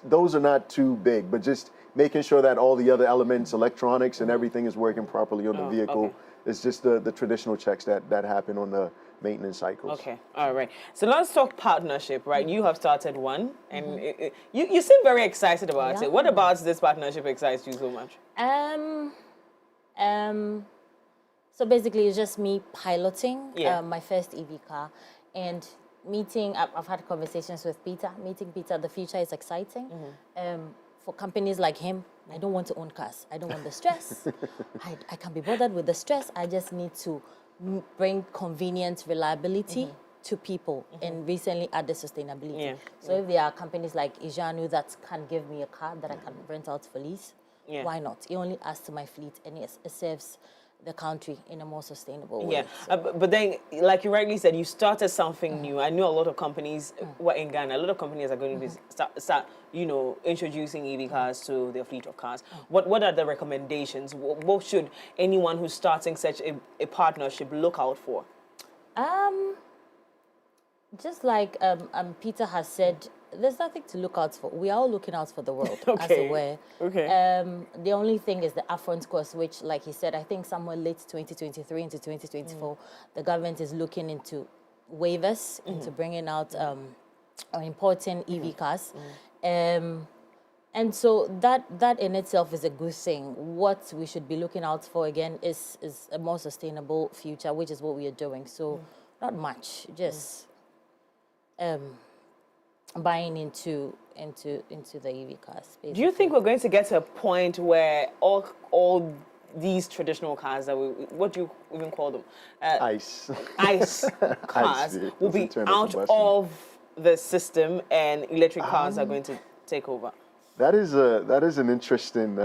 those are not too big, but just making sure that all the other elements, electronics and everything is working properly on the vehicle. It's just the traditional checks that happen on the maintenance cycles. Okay, all right. So let's talk partnership, right? You have started one, and you seem very excited about it. What about this partnership excites you so much? So basically, it's just me piloting my first EV car, and I've had conversations with Peter. Meeting Peter, the future is exciting. For companies like him, I don't want to own cars. I don't want the stress. I can't be bothered with the stress. I just need to bring convenience, reliability to people, and recently added sustainability. So if there are companies like iJANU that can give me a car that I can rent out for lease, why not? It only adds to my fleet, and it serves the country in a more sustainable way. But then, like you rightly said, you started something new. I know a lot of companies were in Ghana. A lot of companies are going to be start introducing EV cars to their fleet of cars. What are the recommendations? What should anyone who's starting such a partnership look out for? Just like Peter has said, there's nothing to look out for. We are all looking out for the world, as it were. The only thing is the upfront cost, which, like he said, I think somewhere late 2023 into 2024, the government is looking into waivers, into bringing out or importing EV cars. And so that in itself is a good thing. What we should be looking out for, again, is a more sustainable future, which is what we are doing. So not much, just buying into the EV cars. Basically. Do you think we're going to get to a point where all these traditional cars that what do you even call them? ICE cars will be out of the system, and electric cars are going to take over? That is an interesting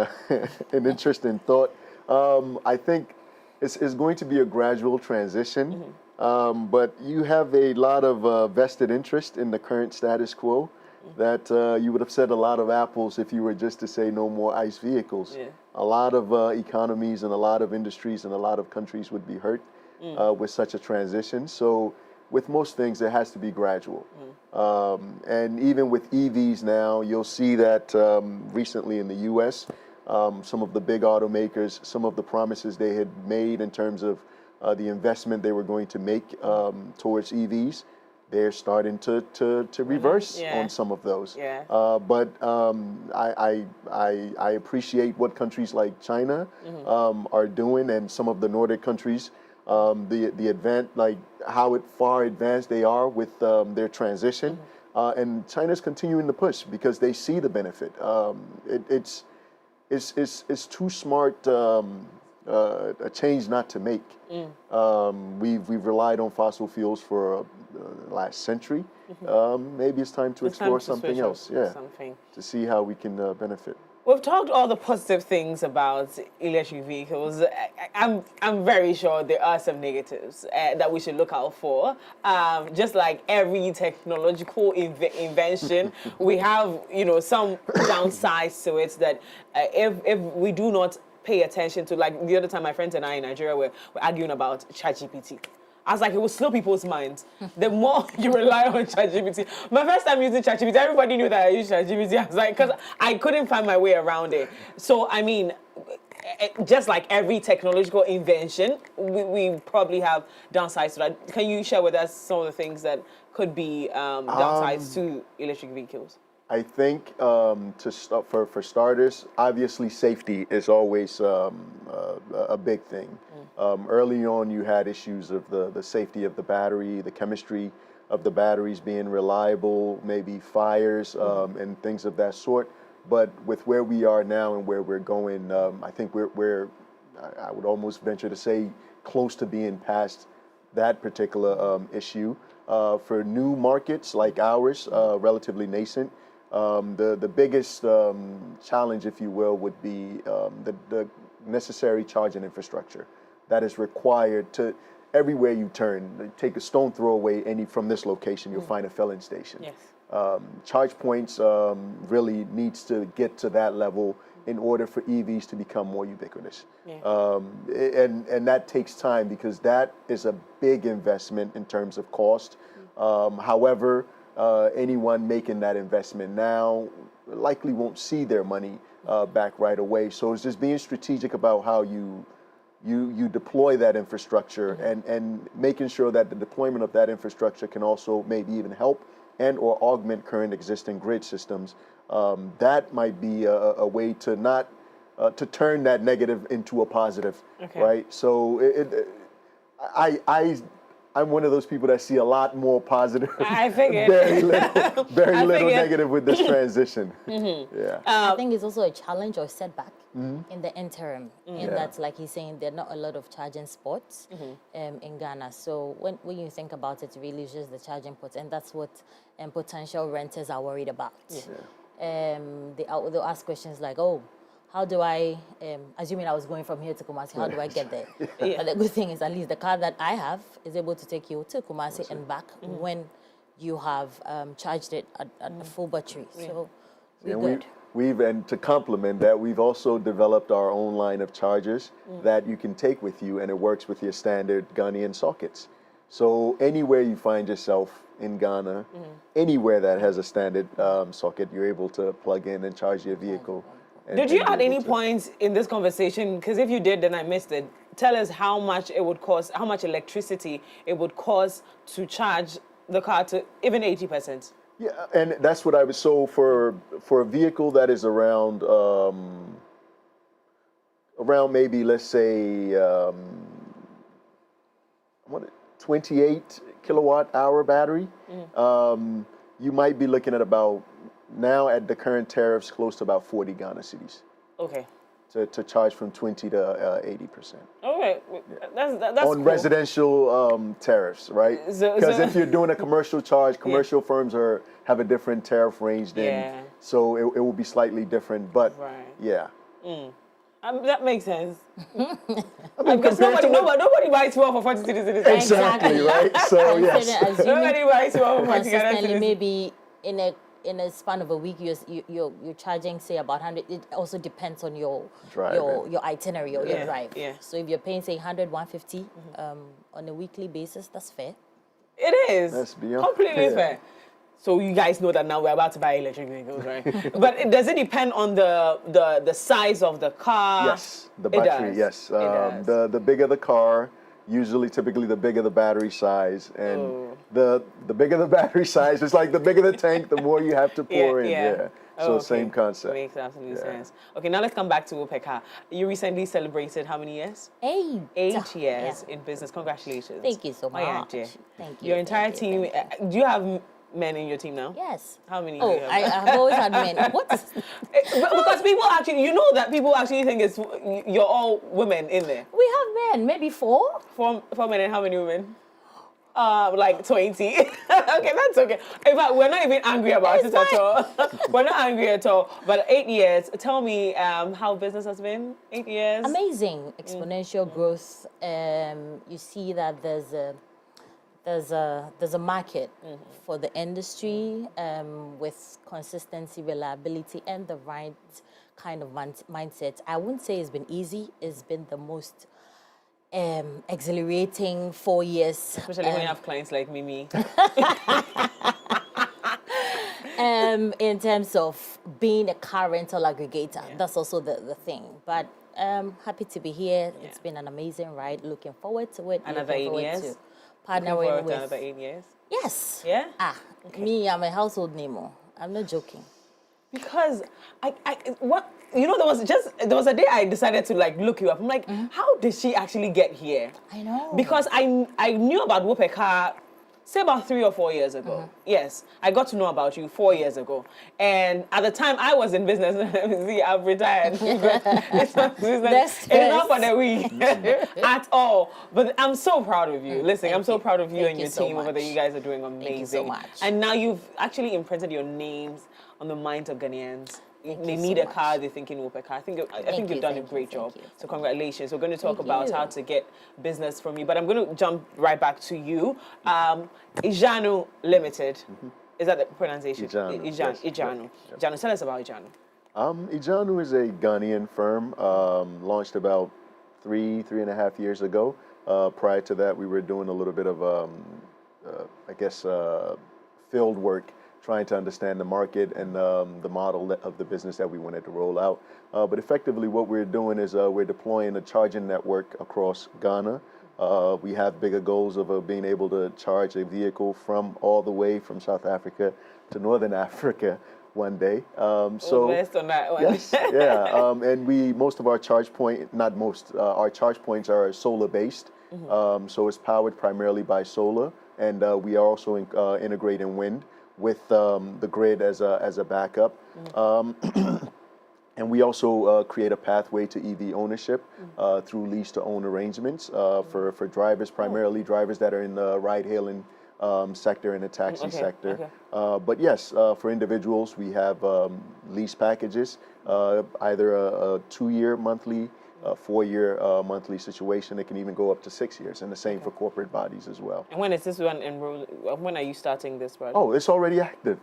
interesting thought. I think it's going to be a gradual transition. But you have a lot of vested interest in the current status quo that you would have said a lot of apples if you were just to say no more ICE vehicles. A lot of economies and a lot of industries and a lot of countries would be hurt with such a transition. So with most things, it has to be gradual. And even with EVs now, you'll see that recently in the US, some of the big automakers, some of the promises they had made in terms of the investment they were going to make towards EVs, they're starting to reverse on some of those. But I appreciate what countries like China are doing, and some of the Nordic countries, like how far advanced they are with their transition. And China's continuing to push because they see the benefit. It's too smart a change not to make. We've relied on fossil fuels for the last century. Maybe it's time to explore something else. Yeah, to see how we can benefit. We've talked all the positive things about electric vehicles. I'm very sure there are some negatives that we should look out for. Just like every technological invention, we have some downsides to it that if we do not pay attention to. Like the other time, my friends and I in Nigeria were arguing about ChatGPT. I was like, it will slow people's minds. The more you rely on ChatGPT. My first time using ChatGPT, everybody knew that I used ChatGPT. I was like, because I couldn't find my way around it. So, I mean, just like every technological invention, we probably have downsides to that. Can you share with us some of the things that could be downsides to electric vehicles? I think for starters, obviously safety is always a big thing. Early on, you had issues of the safety of the battery, the chemistry of the batteries being reliable, maybe fires and things of that sort. But with where we are now and where we're going, I think we're I would almost venture to say, close to being past that particular issue. For new markets like ours, relatively nascent, the biggest challenge, if you will, would be the necessary charging infrastructure that is required to everywhere you turn. Take a stone throw away from this location, you'll find a filling station. Yes. Charge points really needs to get to that level in order for EVs to become more ubiquitous. Yeah. And that takes time because that is a big investment in terms of cost. However, anyone making that investment now likely won't see their money back right away. So it's just being strategic about how you deploy that infrastructure and making sure that the deployment of that infrastructure can also maybe even help and or augment current existing grid systems. That might be a way to not to turn that negative into a positive, right? So I'm one of those people that see a lot more positive. I figured. very little negative with this transition. Yeah. I think it's also a challenge or setback in the interim. And that's like he's saying, there are not a lot of charging spots in Ghana. So when you think about it, really it's just the charging ports, and that's what potential renters are worried about. They'll ask questions like, oh, how do I, assuming I was going from here to Kumasi, how do I get there? But the good thing is at least the car that I have is able to take you to Kumasi and back when you have charged it at a full battery. So we're good. And to complement that, we've also developed our own line of chargers that you can take with you, and it works with your standard Ghanaian sockets. So anywhere you find yourself in Ghana, anywhere that has a standard socket, you're able to plug in and charge your vehicle. Did you at any point in this conversation, because if you did, then I missed it, tell us how much it would cost, how much electricity it would cost to charge the car to even 80%? Yeah, and that's what I was, so for a vehicle that is around maybe, let's say, 28 kilowatt hour battery, you might be looking at about, now at the current tariffs, close to about 40 Ghana cedis. Okay. To charge from 20 to 80%. Okay, that's on cool. Residential tariffs, right? Because if you're doing a commercial charge, commercial firms have a different tariff range then, so it will be slightly different. But that makes sense. Because nobody buys one for 40 cedis. Exactly, right? So yes, nobody buys one for 40 cedis. Maybe in a span of a week, you're charging, say, about 100. It also depends on your itinerary or your drive. Yeah. So if you're paying, say, 100, 150 on a weekly basis, that's fair. It is. That's beyond completely fair. So you guys know that now we're about to buy electric vehicles, right? But does it depend on the size of the car? Yes, the battery. Yes, the bigger the car, typically the bigger the battery size, and the bigger the battery size, it's like the bigger the tank, the more you have to pour in. Yeah. So same concept. Makes absolute sense. Okay, now let's come back to WopeCar. You recently celebrated how many years? 8. 8 years in business. Congratulations. Thank you so much. Thank you. Thank you. Your entire team. Do you have men in your team now? Yes. How many? Oh, do you have? I've always had men. What is... Because people actually, you know that people actually think it's you're all women in there. We have men, maybe 4. 4 men, and how many women? Like 20. Okay, that's okay. In fact, we're not even angry about it at all. We're not angry at all. But 8 years. Tell me how business has been. 8 years. Amazing, exponential growth. You see that there's a market for the industry with consistency, reliability, and the right kind of mindset. I wouldn't say it's been easy. It's been the most exhilarating 4 years. Especially when you have clients like Mimi. In terms of being a car rental aggregator, that's also the thing. But happy to be here. Yeah. It's been an amazing ride. Looking forward to it. Another 8 years? Partnering with... another 8 years? Yes. Yeah? Okay. Me, I'm a household name. I'm not joking. Because there was a day I decided to like look you up. I'm like, how did she actually get here? I know. Because I knew about WopeCar, say about 3 or 4 years ago. Yes, I got to know about you 4 years ago. And at the time I was in business. See, I've retired. It's not for the week at all. But I'm so proud of you. Listen, I'm so proud of you and your team over there. You guys are doing amazing. Thank you so much. And now you've actually imprinted your names on the minds of Ghanaians. They need a car, they're thinking WopeCar. I think you've done a great job. So congratulations. We're going to talk about how to get business from you, but I'm going to jump right back to you. iJANU Limited. Is that the pronunciation? iJANU. iJANU. iJANU. Tell us about iJANU. iJANU is a Ghanaian firm, launched about 3.5 years ago. Prior to that, we were doing a little bit of, field work, trying to understand the market and the model of the business that we wanted to roll out. But effectively what we're doing is we're deploying a charging network across Ghana. We have bigger goals of being able to charge a vehicle all the way from South Africa to Northern Africa one day. Best on that one. Yes, yeah. And most of our charge point, not most, our charge points are solar based. So it's powered primarily by solar, and we are also integrating wind with the grid as a backup. And we also create a pathway to EV ownership through lease-to-own arrangements for drivers, primarily drivers that are in the ride-hailing sector and the taxi sector. But yes, for individuals, we have lease packages, either a 2-year monthly, a 4-year monthly situation. It can even go up to 6 years, and the same for corporate bodies as well. And when is this one enrolled? When are you starting this project? Oh, it's already active.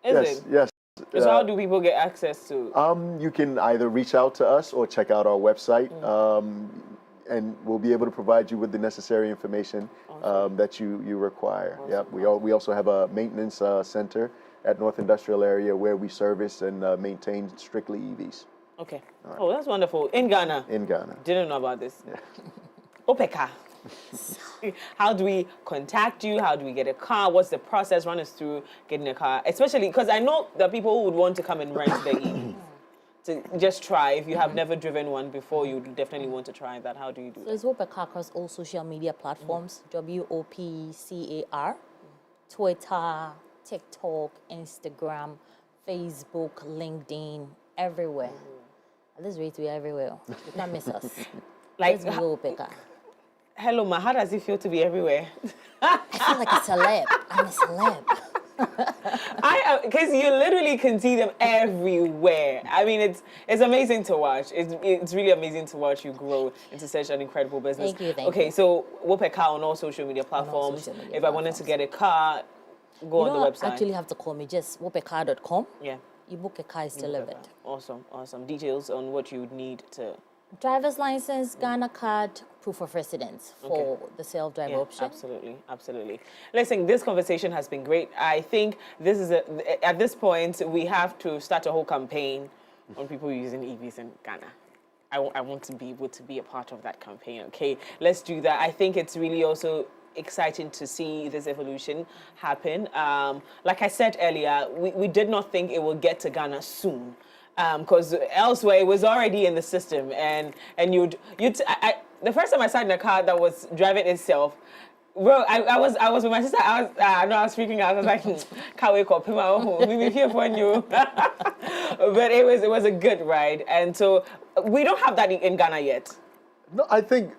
Is it? Yes. So how do people get access to? You can either reach out to us or check out our website, and we'll be able to provide you with the necessary information that you require. Awesome. Yep. We also have a maintenance center at North Industrial Area where we service and maintain strictly EVs. Okay. Right. Oh, that's wonderful. In Ghana? In Ghana. Didn't know about this. Yeah. WopeCar. How do we contact you? How do we get a car? What's the process? Run us through getting a car. Especially because I know that people who would want to come and rent the EV. To just try. If you have never driven one before, you definitely want to try that. How do you do that? So it's WopeCar across all social media platforms. WopeCar. Twitter, TikTok, Instagram, Facebook, LinkedIn, everywhere. At this rate, we're everywhere. You can't miss us. Like, let's go WopeCar. Hello, Ma. How does it feel to be everywhere? I feel like a celeb. I'm a celeb. Because you literally can see them everywhere. I mean, it's amazing to watch. It's really amazing to watch you grow into such an incredible business. Thank you. Okay, so WopeCar on all social media platforms. If I wanted to get a car, go on the website. You don't actually have to call me. Just WopeCar.com. Yeah. You book a car, it's delivered. Awesome. Details on what you would need to... Driver's license, Ghana card, proof of residence for the self-drive option. Absolutely. Listen, this conversation has been great. I think this is at this point, we have to start a whole campaign on people using EVs in Ghana. I want to be able to be a part of that campaign, okay? Let's do that. I think it's really also exciting to see this evolution happen. Like I said earlier, we did not think it would get to Ghana soon. Because elsewhere it was already in the system, and the first time I sat in a car that was driving itself, Well, I was with my sister. I was freaking out. I was like, can't wake up. We'll be here for you. But it was a good ride, and so we don't have that in Ghana yet. No, I think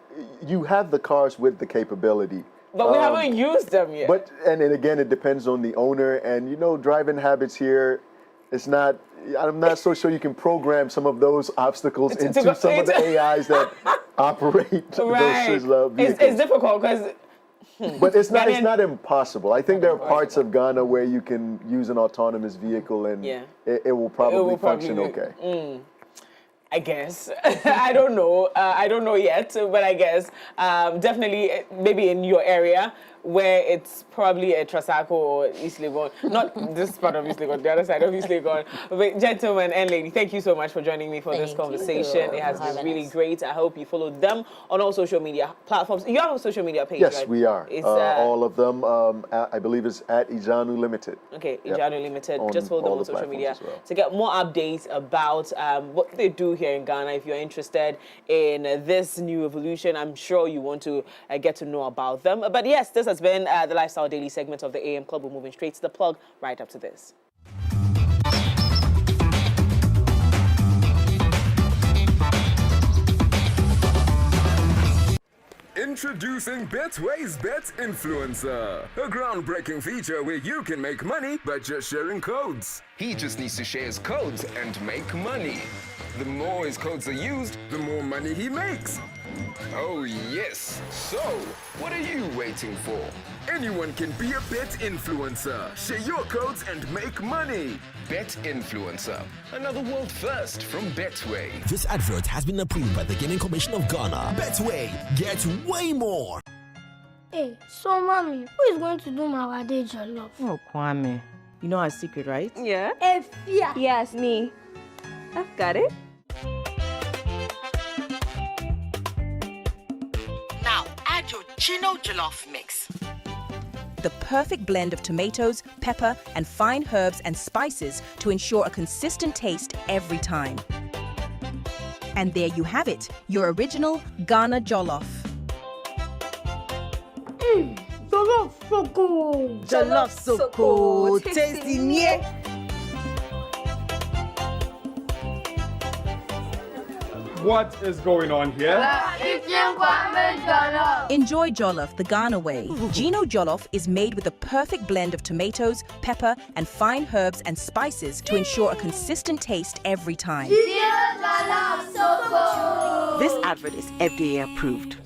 you have the cars with the capability. But we haven't used them yet. But and again, it depends on the owner, and driving habits here. It's not. I'm not so sure you can program some of those obstacles into some of the AIs that operate those vehicles. It's difficult because. But it's not impossible. I think there are parts of Ghana where you can use an autonomous vehicle and it will probably function okay. I guess. I don't know. I don't know yet, but I guess definitely maybe in your area where it's probably a Trasaco or East Legon. Not this part of East Legon, the other side of East Legon. But gentlemen and lady, thank you so much for joining me for this conversation. It has been really great. I hope you follow them on all social media platforms. You have a social media page, yes, right? we are. It's, all of them. I believe it's at iJANU Limited. Okay, iJANU Limited. Just follow them on social media to get more updates about what they do here in Ghana. If you're interested in this new evolution, I'm sure you want to get to know about them. But yes, this has been the Lifestyle Daily segment of the AM Club. We're moving straight to the plug right up to this. Introducing Betway's Bet Influencer, a groundbreaking feature where you can make money by just sharing codes. He just needs to share his codes and make money. The more his codes are used, the more money he makes. Oh yes, so what are you waiting for? Anyone can be a bet influencer. Share your codes and make money. Bet Influencer, another world first from Betway. This advert has been approved by the Gaming Commission of Ghana. Betway, get way more. Hey, so mommy, who is going to do my day jollof? Oh, Kwame, you know our secret, right? Yeah. Efia. Yes, me. I've got it. Now add your Chino jollof mix. The perfect blend of tomatoes, pepper, and fine herbs and spices to ensure a consistent taste every time. And there you have it, your original Ghana jollof. Jollof so good. Jollof so good. Tasty, yeah. What is going on here? Enjoy jollof the Ghana way. Gino jollof is made with a perfect blend of tomatoes, pepper, and fine herbs and spices to ensure a consistent taste every time. This advert is FDA approved.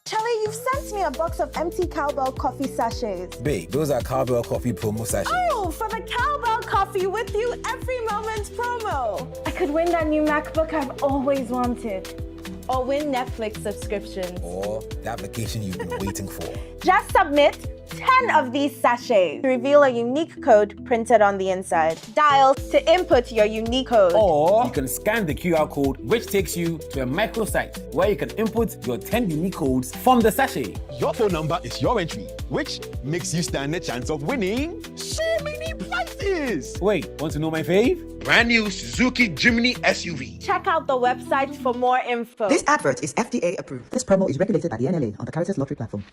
Charlie, you've sent me a box of empty Cowbell coffee sachets. Babe, those are Cowbell coffee promo sachets. Oh, for the Cowbell coffee with you every moment promo. I could win that new MacBook I've always wanted. Or win Netflix subscriptions. Or that vacation you've been waiting for. Just submit 10 of these sachets to reveal a unique code printed on the inside. Dial to input your unique code. Or you can scan the QR code, which takes you to a microsite where you can input your 10 unique codes from the sachet. Your phone number is your entry, which makes you stand a chance of winning so many prizes. Wait, want to know my fave? Brand new Suzuki Jimny SUV. Check out the website for more info. This advert is FDA approved. This promo is regulated by the NLA on the Caritas Lottery platform.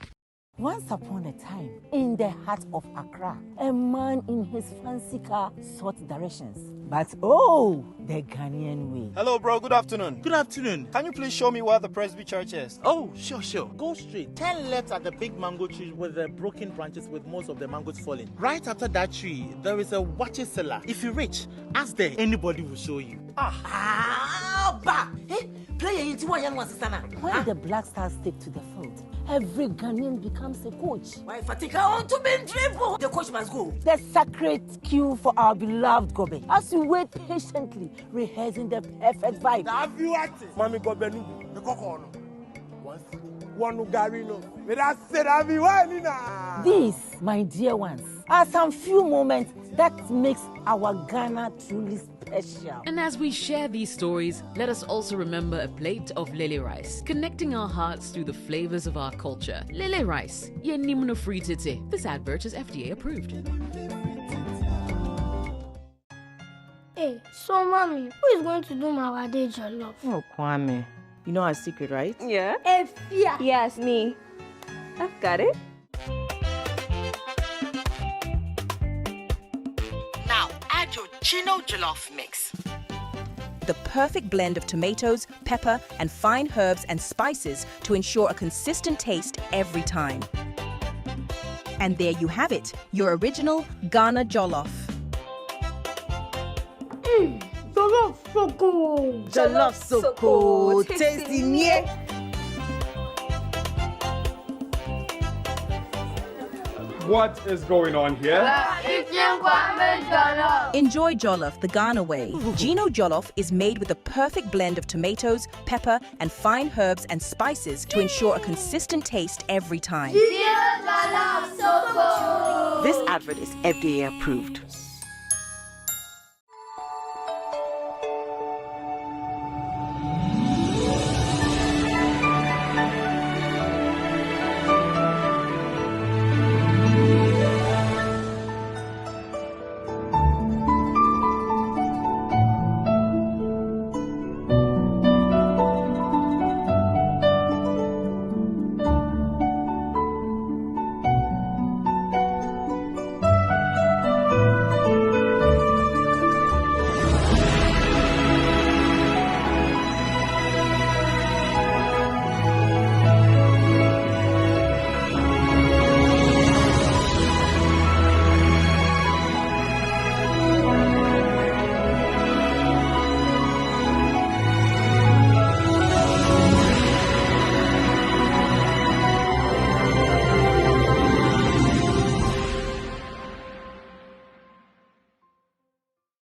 Once upon a time, in the heart of Accra, a man in his fancy car sought directions. But oh, the Ghanaian way. Hello, bro. Good afternoon. Good afternoon. Can you please show me where the Presby Church is? Oh, sure. Go straight. 10 left at the big mango tree with the broken branches with most of the mangoes falling. Right after that tree, there is a watches cellar. If you reach, ask there. Anybody will show you. When the Black Stars take to the field, every Ghanaian becomes a coach. The coach must go. The sacred cue for our beloved Gobe. As we wait patiently, rehearsing the perfect vibe. Have you acted? Mami Gobe Nubu. The Kokono. One Ugarino. These, my dear ones, are some few moments that makes our Ghana truly special. And as we share these stories, let us also remember a plate of lele rice, connecting our hearts through the flavors of our culture. Lele rice, ye nimno free tete. This advert is FDA approved. Hey, so mommy, who is going to do my day jollof? Oh, Kwame, you know our secret, right? Yeah. Efia. Yes, me. I've got it. Now add your Chino jollof mix. The perfect blend of tomatoes, pepper, and fine herbs and spices to ensure a consistent taste every time. And there you have it, your original Ghana jollof. Jollof so good. Jollof so cool. Tasty, yeah. What is going on here? Enjoy jollof the Ghana way. Gino jollof is made with the perfect blend of tomatoes, pepper, and fine herbs and spices to ensure a consistent taste every time. This advert is FDA approved.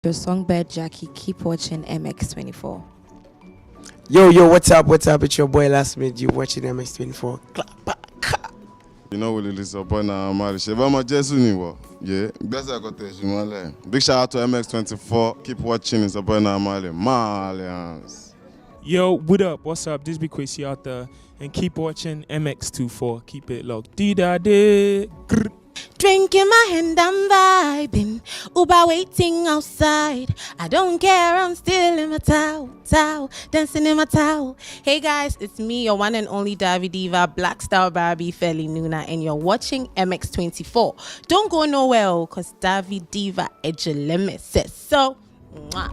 Your songbird Jackie, keep watching MX24. Yo, what's up? It's your boy Last Minute. You watching MX24. You know what it is upon our marriage. Yeah, best I got this. Big shout out to MX24. Keep watching. It's upon our Malians. Yo, what up? What's up? This be Quasi out there, and keep watching MX24. Keep it locked. Dee-da-dee. Drink in my hand, I'm vibing. Uber waiting outside. I don't care, I'm still in my towel, dancing in my towel. Hey guys, it's me, your one and only Davi Diva, Black Star Barbie, Feli Nuna, and you're watching MX24. Don't go nowhere, cause Davi Diva Egyin-Mensah says so. Mwah.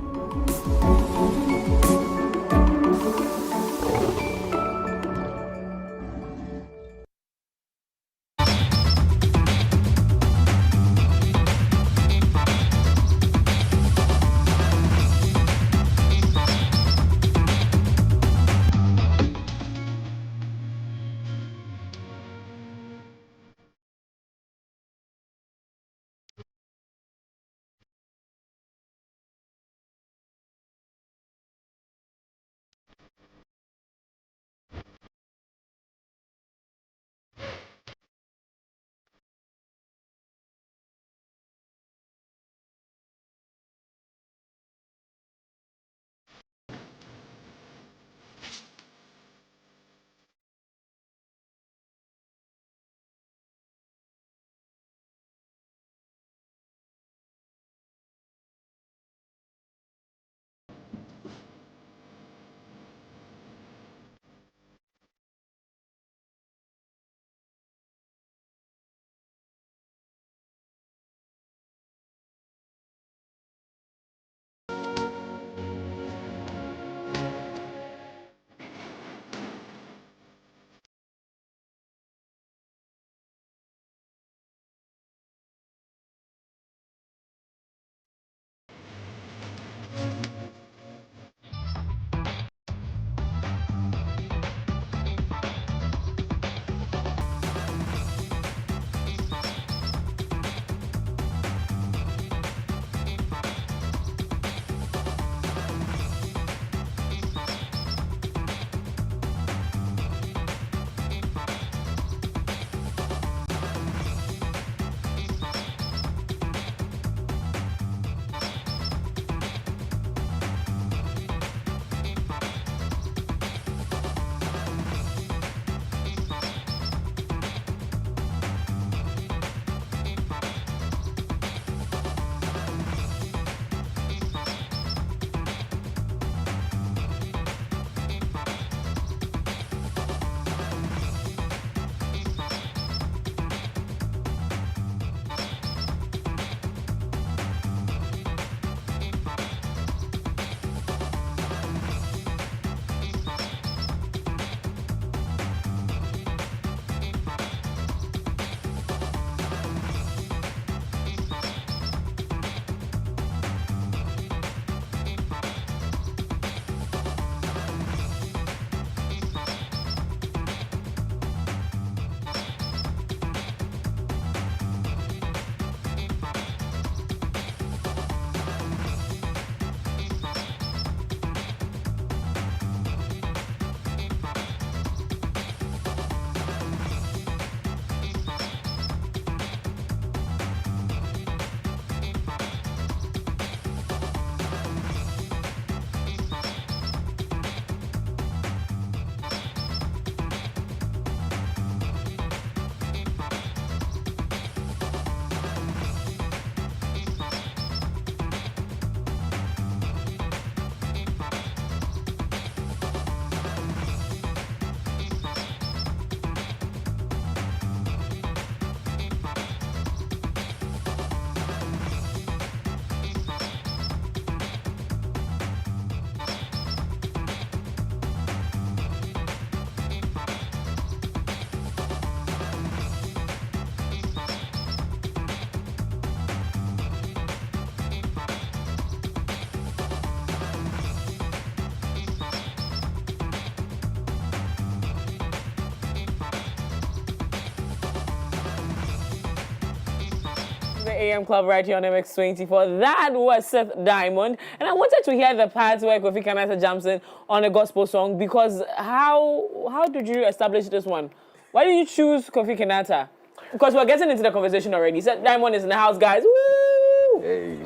AM Club right here on MX24. That was Seth Diamond. And I wanted to hear the parts where Kofi Kanata jumps in on a gospel song because how did you establish this one? Why did you choose Kofi Kanata? Because we're getting into the conversation already. Seth Diamond is in the house, guys. Woo! Hey.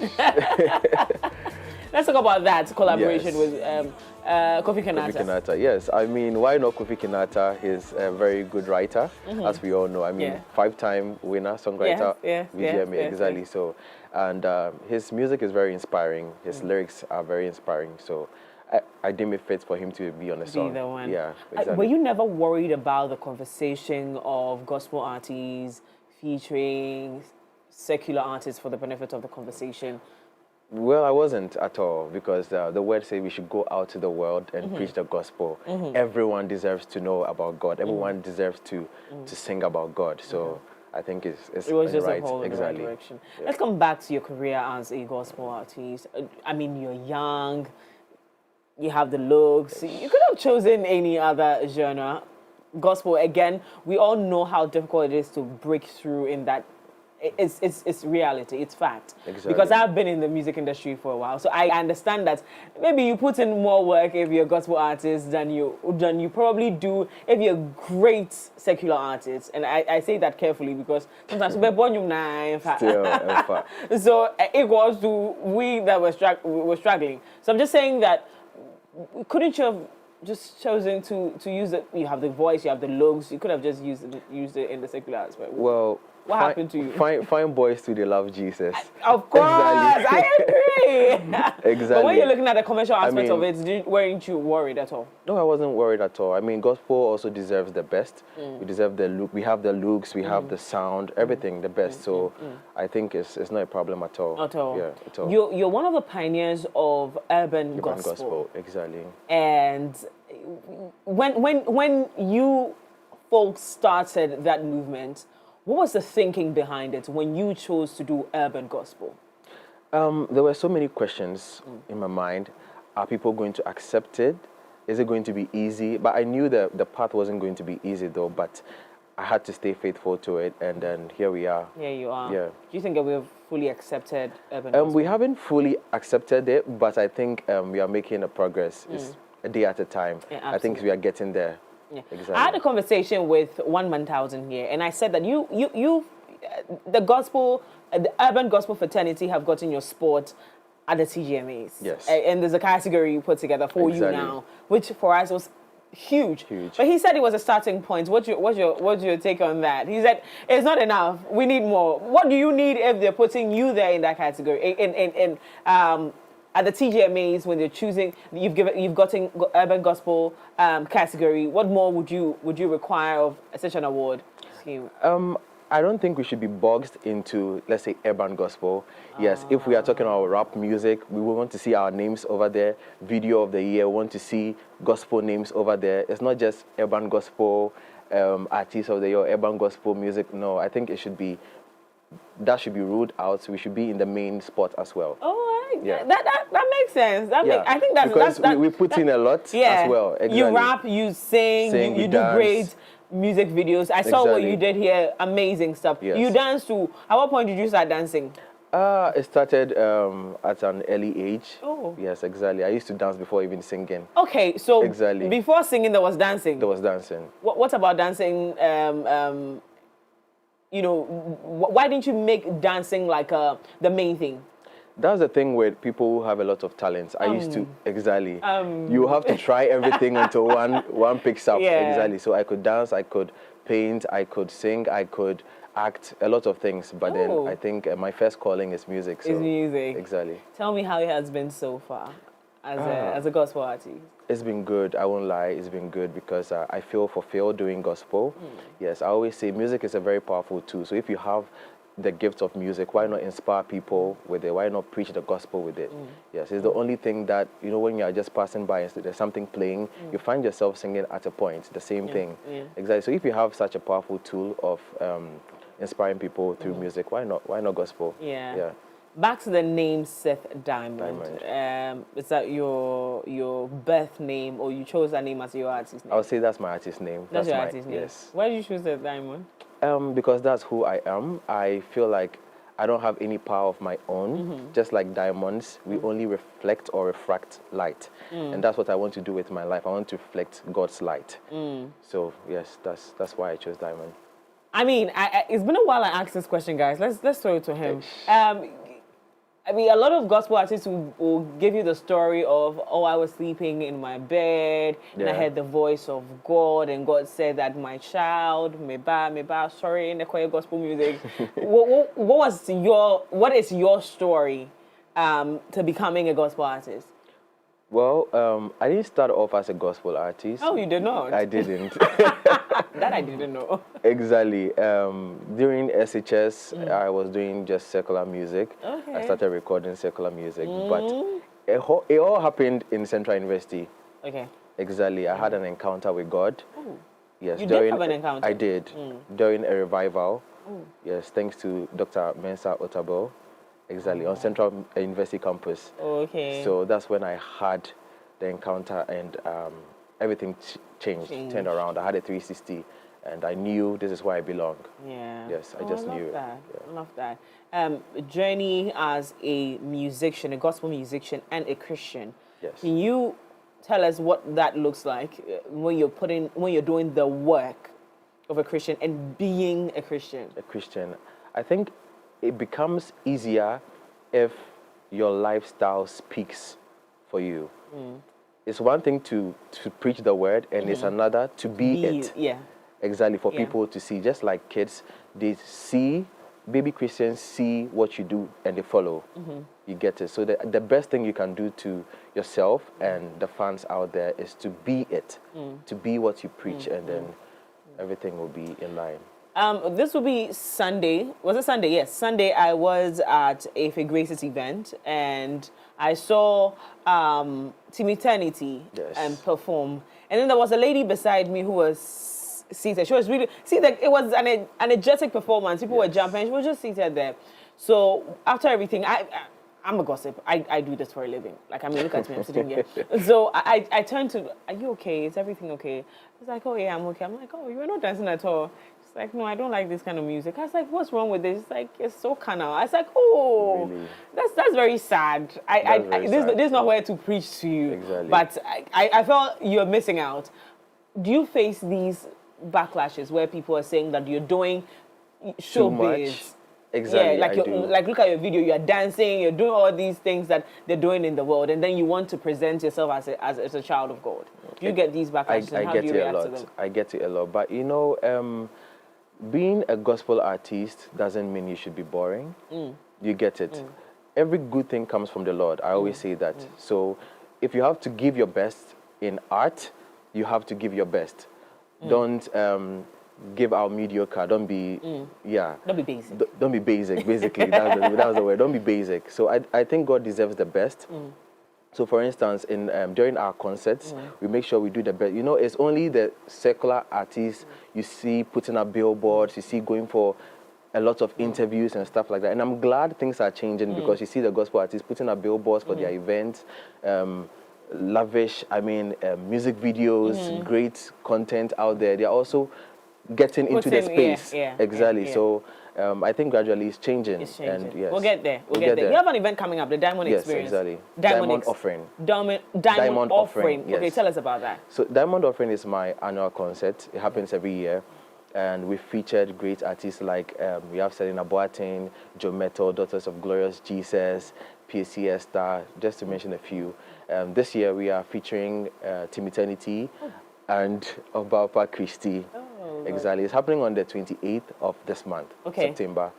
Let's talk about that collaboration with Kofi Kanata. Kofi Kanata, yes. I mean, why not Kofi Kanata? He's a very good writer, as we all know. I mean, 5-time winner, songwriter, VGMA, exactly. So, and his music is very inspiring. His lyrics are very inspiring. So, I deem it fit for him to be on the song. Be the one. Yeah, exactly. Were you never worried about the conversation of gospel artists featuring secular artists for the benefit of the conversation? Well, I wasn't at all because the word says we should go out to the world and preach the gospel. Everyone deserves to know about God. Everyone deserves to sing about God. So I think it was just right. a whole in the right direction. Yeah. Let's come back to your career as a gospel artist. I mean, you're young. You have the looks. You could have chosen any other genre. Gospel, again, we all know how difficult it is to break through in that. It's reality, it's fact. Exactly. Because I've been in the music industry for a while, so I understand that maybe you put in more work if you're a gospel artist than you probably do if you're a great secular artist. And I say that carefully because sometimes we're born so it was to we that were struggling. So I'm just saying that couldn't you have just chosen to use it? You have the voice, you have the looks. You could have just used it in the secular aspect. Well, what happened to you? Fine boys too, they love Jesus. Of course, exactly. I agree. Exactly. But when you're looking at the commercial aspect of it, weren't you worried at all? No, I wasn't worried at all. I mean, gospel also deserves the best. We deserve the look. We have the looks. We have the sound. Everything the best. So I think it's not a problem at all. At all. Yeah, at all. You're one of the pioneers of urban gospel. Exactly. And when you folks started that movement, what was the thinking behind it when you chose to do urban gospel? There were so many questions in my mind. Are people going to accept it? Is it going to be easy? But I knew that the path wasn't going to be easy though, but I had to stay faithful to it, and then here we are. Here you are. Yeah. Do you think that we've fully accepted urban gospel? We haven't fully accepted it, but I think we are making a progress. It's a day at a time. Yeah, I think we are getting there. Yeah. Exactly. I had a conversation with One Man Thousand here, and I said that the gospel, the urban gospel fraternity have gotten your spot at the TGMAs. Yes. And there's a category you put together for you now, which for us was huge. But he said it was a starting point. What's your take on that? He said it's not enough. We need more. What do you need if they're putting you there in that category? At the TGMAs, when they're choosing, you've gotten urban gospel category. What more would you require of such an award scheme? I don't think we should be boxed into, let's say, urban gospel. Yes, if we are talking about rap music, we will want to see our names over there. Video of the year, we want to see gospel names over there. It's not just urban gospel artist of the year, urban gospel music. No, I think that should be ruled out. We should be in the main spot as well. Yeah. That makes sense. I think because we put in a lot as well. Exactly. You rap, you sing, you do great music videos. I saw what you did here. Amazing stuff. Yes. You dance too. At what point did you start dancing? It started at an early age. Oh. Yes, exactly. I used to dance before even singing. Okay, so exactly. Before singing, there was dancing. There was dancing. What about dancing? Why didn't you make dancing like the main thing? That's the thing with people who have a lot of talents. I used to, you have to try everything until one picks up. Yeah. Exactly. So I could dance, I could paint, I could sing, I could act, a lot of things. But then I think my first calling is music. So, is music. Exactly. Tell me how it has been so far as a gospel artist. It's been good. I won't lie. It's been good because I feel fulfilled doing gospel. Yes, I always say music is a very powerful tool. So if you have the gift of music, why not inspire people with it? Why not preach the gospel with it? Yes, it's the only thing that, when you are just passing by and there's something playing, you find yourself singing at a point, the same thing. Exactly. So if you have such a powerful tool of inspiring people through music, why not gospel? Yeah. Back to the name Seth Diamond. Is that your birth name, or you chose that name as your artist name? I would say that's my artist name. That's your artist name? Yes. Why did you choose Seth Diamond? Because that's who I am. I feel like I don't have any power of my own. Just like diamonds, we only reflect or refract light. And that's what I want to do with my life. I want to reflect God's light. So yes, that's why I chose diamond. I mean, it's been a while I asked this question, guys. Let's throw it to him. I mean, a lot of gospel artists will give you the story of, oh, I was sleeping in my bed and I heard the voice of God, and God said that my child, sorry, in the choir gospel music. What is your story to becoming a gospel artist? Well, I didn't start off as a gospel artist. Oh, you did not? I didn't. That I didn't know. Exactly. During SHS, I was doing just secular music. Okay. I started recording secular music, but it all happened in Central University. Okay. Exactly. I had an encounter with God. Ooh. Yes. You did have an encounter? I did. During a revival. Yes, thanks to Dr. Mensah Otabel. Exactly, on Central University campus. Okay. So that's when I had the encounter, and everything changed, turned around. I had a 360, and I knew this is where I belong. Yeah. Yes, I just knew it. I love that. Journey as a musician, a gospel musician, and a Christian. Yes. Can you tell us what that looks like when you're doing the work of a Christian and being a Christian? A Christian. I think it becomes easier if your lifestyle speaks for you. It's one thing to preach the word, and it's another to be it. Yeah. Exactly, for people to see. Just like kids, they see, baby Christians see what you do and they follow. You get it. So the best thing you can do to yourself and the fans out there is to be it, to be what you preach, and then everything will be in line. This will be Sunday. Was it Sunday? Yes, Sunday. I was at a Grace's event, and I saw Team Eternity perform. And then there was a lady beside me who was seated. She was really it was an energetic performance. People were jumping. She was just seated there. So after everything, I'm a gossip. I do this for a living. Like, I mean, look at me, I'm sitting here. So I turned to, are you okay? Is everything okay? He's like, oh yeah, I'm okay. I'm like, oh, you were not dancing at all. She's like, no, I don't like this kind of music. I was like, what's wrong with this? It's like, it's so carnal. I was like, oh, really? That's very sad. This is not where to preach to you. Exactly. But I felt you're missing out. Do you face these backlashes where people are saying that you're doing showbiz? Exactly. Yeah, like look at your video. You're dancing. You're doing all these things that they're doing in the world, and then you want to present yourself as a child of God. Do you get these backlashes? I get it a lot. I get it a lot. But you know, being a gospel artist doesn't mean you should be boring. You get it. Every good thing comes from the Lord. I always say that. So if you have to give your best in art, you have to give your best. Don't give out mediocre. Don't be Don't be basic. Don't be basic. Basically, that was the word. Don't be basic. So I think God deserves the best. So for instance, in during our concerts, we make sure we do the best. You know, it's only the secular artists you see putting up billboards, you see going for a lot of interviews and stuff like that. And I'm glad things are changing because you see the gospel artists putting up billboards for their events, lavish, music videos, great content out there. They're also getting into the space. Exactly. So I think gradually it's changing. And yes, we'll get there. We'll get there. You have an event coming up, the Diamond Experience. Yes, exactly. Diamond Offering. Diamond Offering. Yes. Okay, tell us about that. So Diamond Offering is my annual concert. It happens every year. And we featured great artists like we have Selena Boateng, Joe Metal, Daughters of Glorious Jesus, PSC Star, just to mention a few. This year we are featuring Team Eternity and Obapa Christie. Exactly. It's happening on the 28th of this month, September,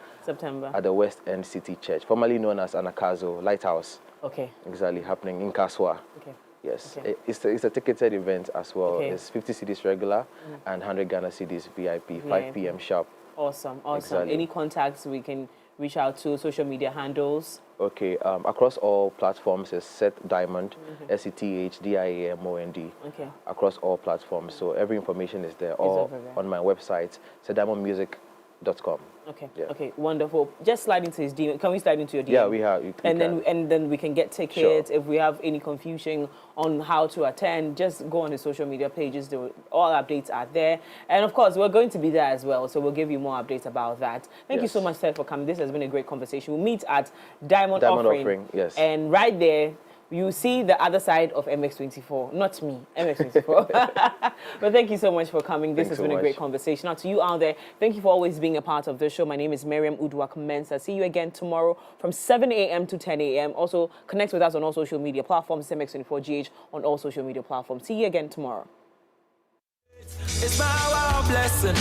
at the West End City Church, formerly known as Anakazo Lighthouse. Okay. Exactly, happening in Kaswa. Okay. Yes. Okay. It's a ticketed event as well. Okay. It's 50 cedis regular and 100 Ghana cedis VIP, 5 p.m. sharp. Awesome. Exactly. Any contacts we can reach out to, social media handles? Okay. Across all platforms is Seth Diamond, SETHDIAMOND. Okay. Across all platforms. So every information is there, or on my website, SethDiamondmusic.com. .com. Okay. Yeah. Okay. Wonderful. Just slide into his DM. Can we slide into your DM? Yeah, we have. Then we can get tickets. Sure. If we have any confusion on how to attend, just go on the social media pages. All updates are there, and of course we're going to be there as well. So we'll give you more updates about that. Thank you so much, Seth, for coming. This has been a great conversation. We'll meet at Diamond Offering. Yes. And right there, you see the other side of MX24, not me, MX24. But thank you so much for coming. This has been a great conversation. Now, to you out there, thank you for always being a part of the show. My name is Miriam Egyin-Mensah. See you again tomorrow from 7 a.m. to 10 a.m. Also, connect with us on all social media platforms, MX24GH on all social media platforms. See you again tomorrow. It's my blessing.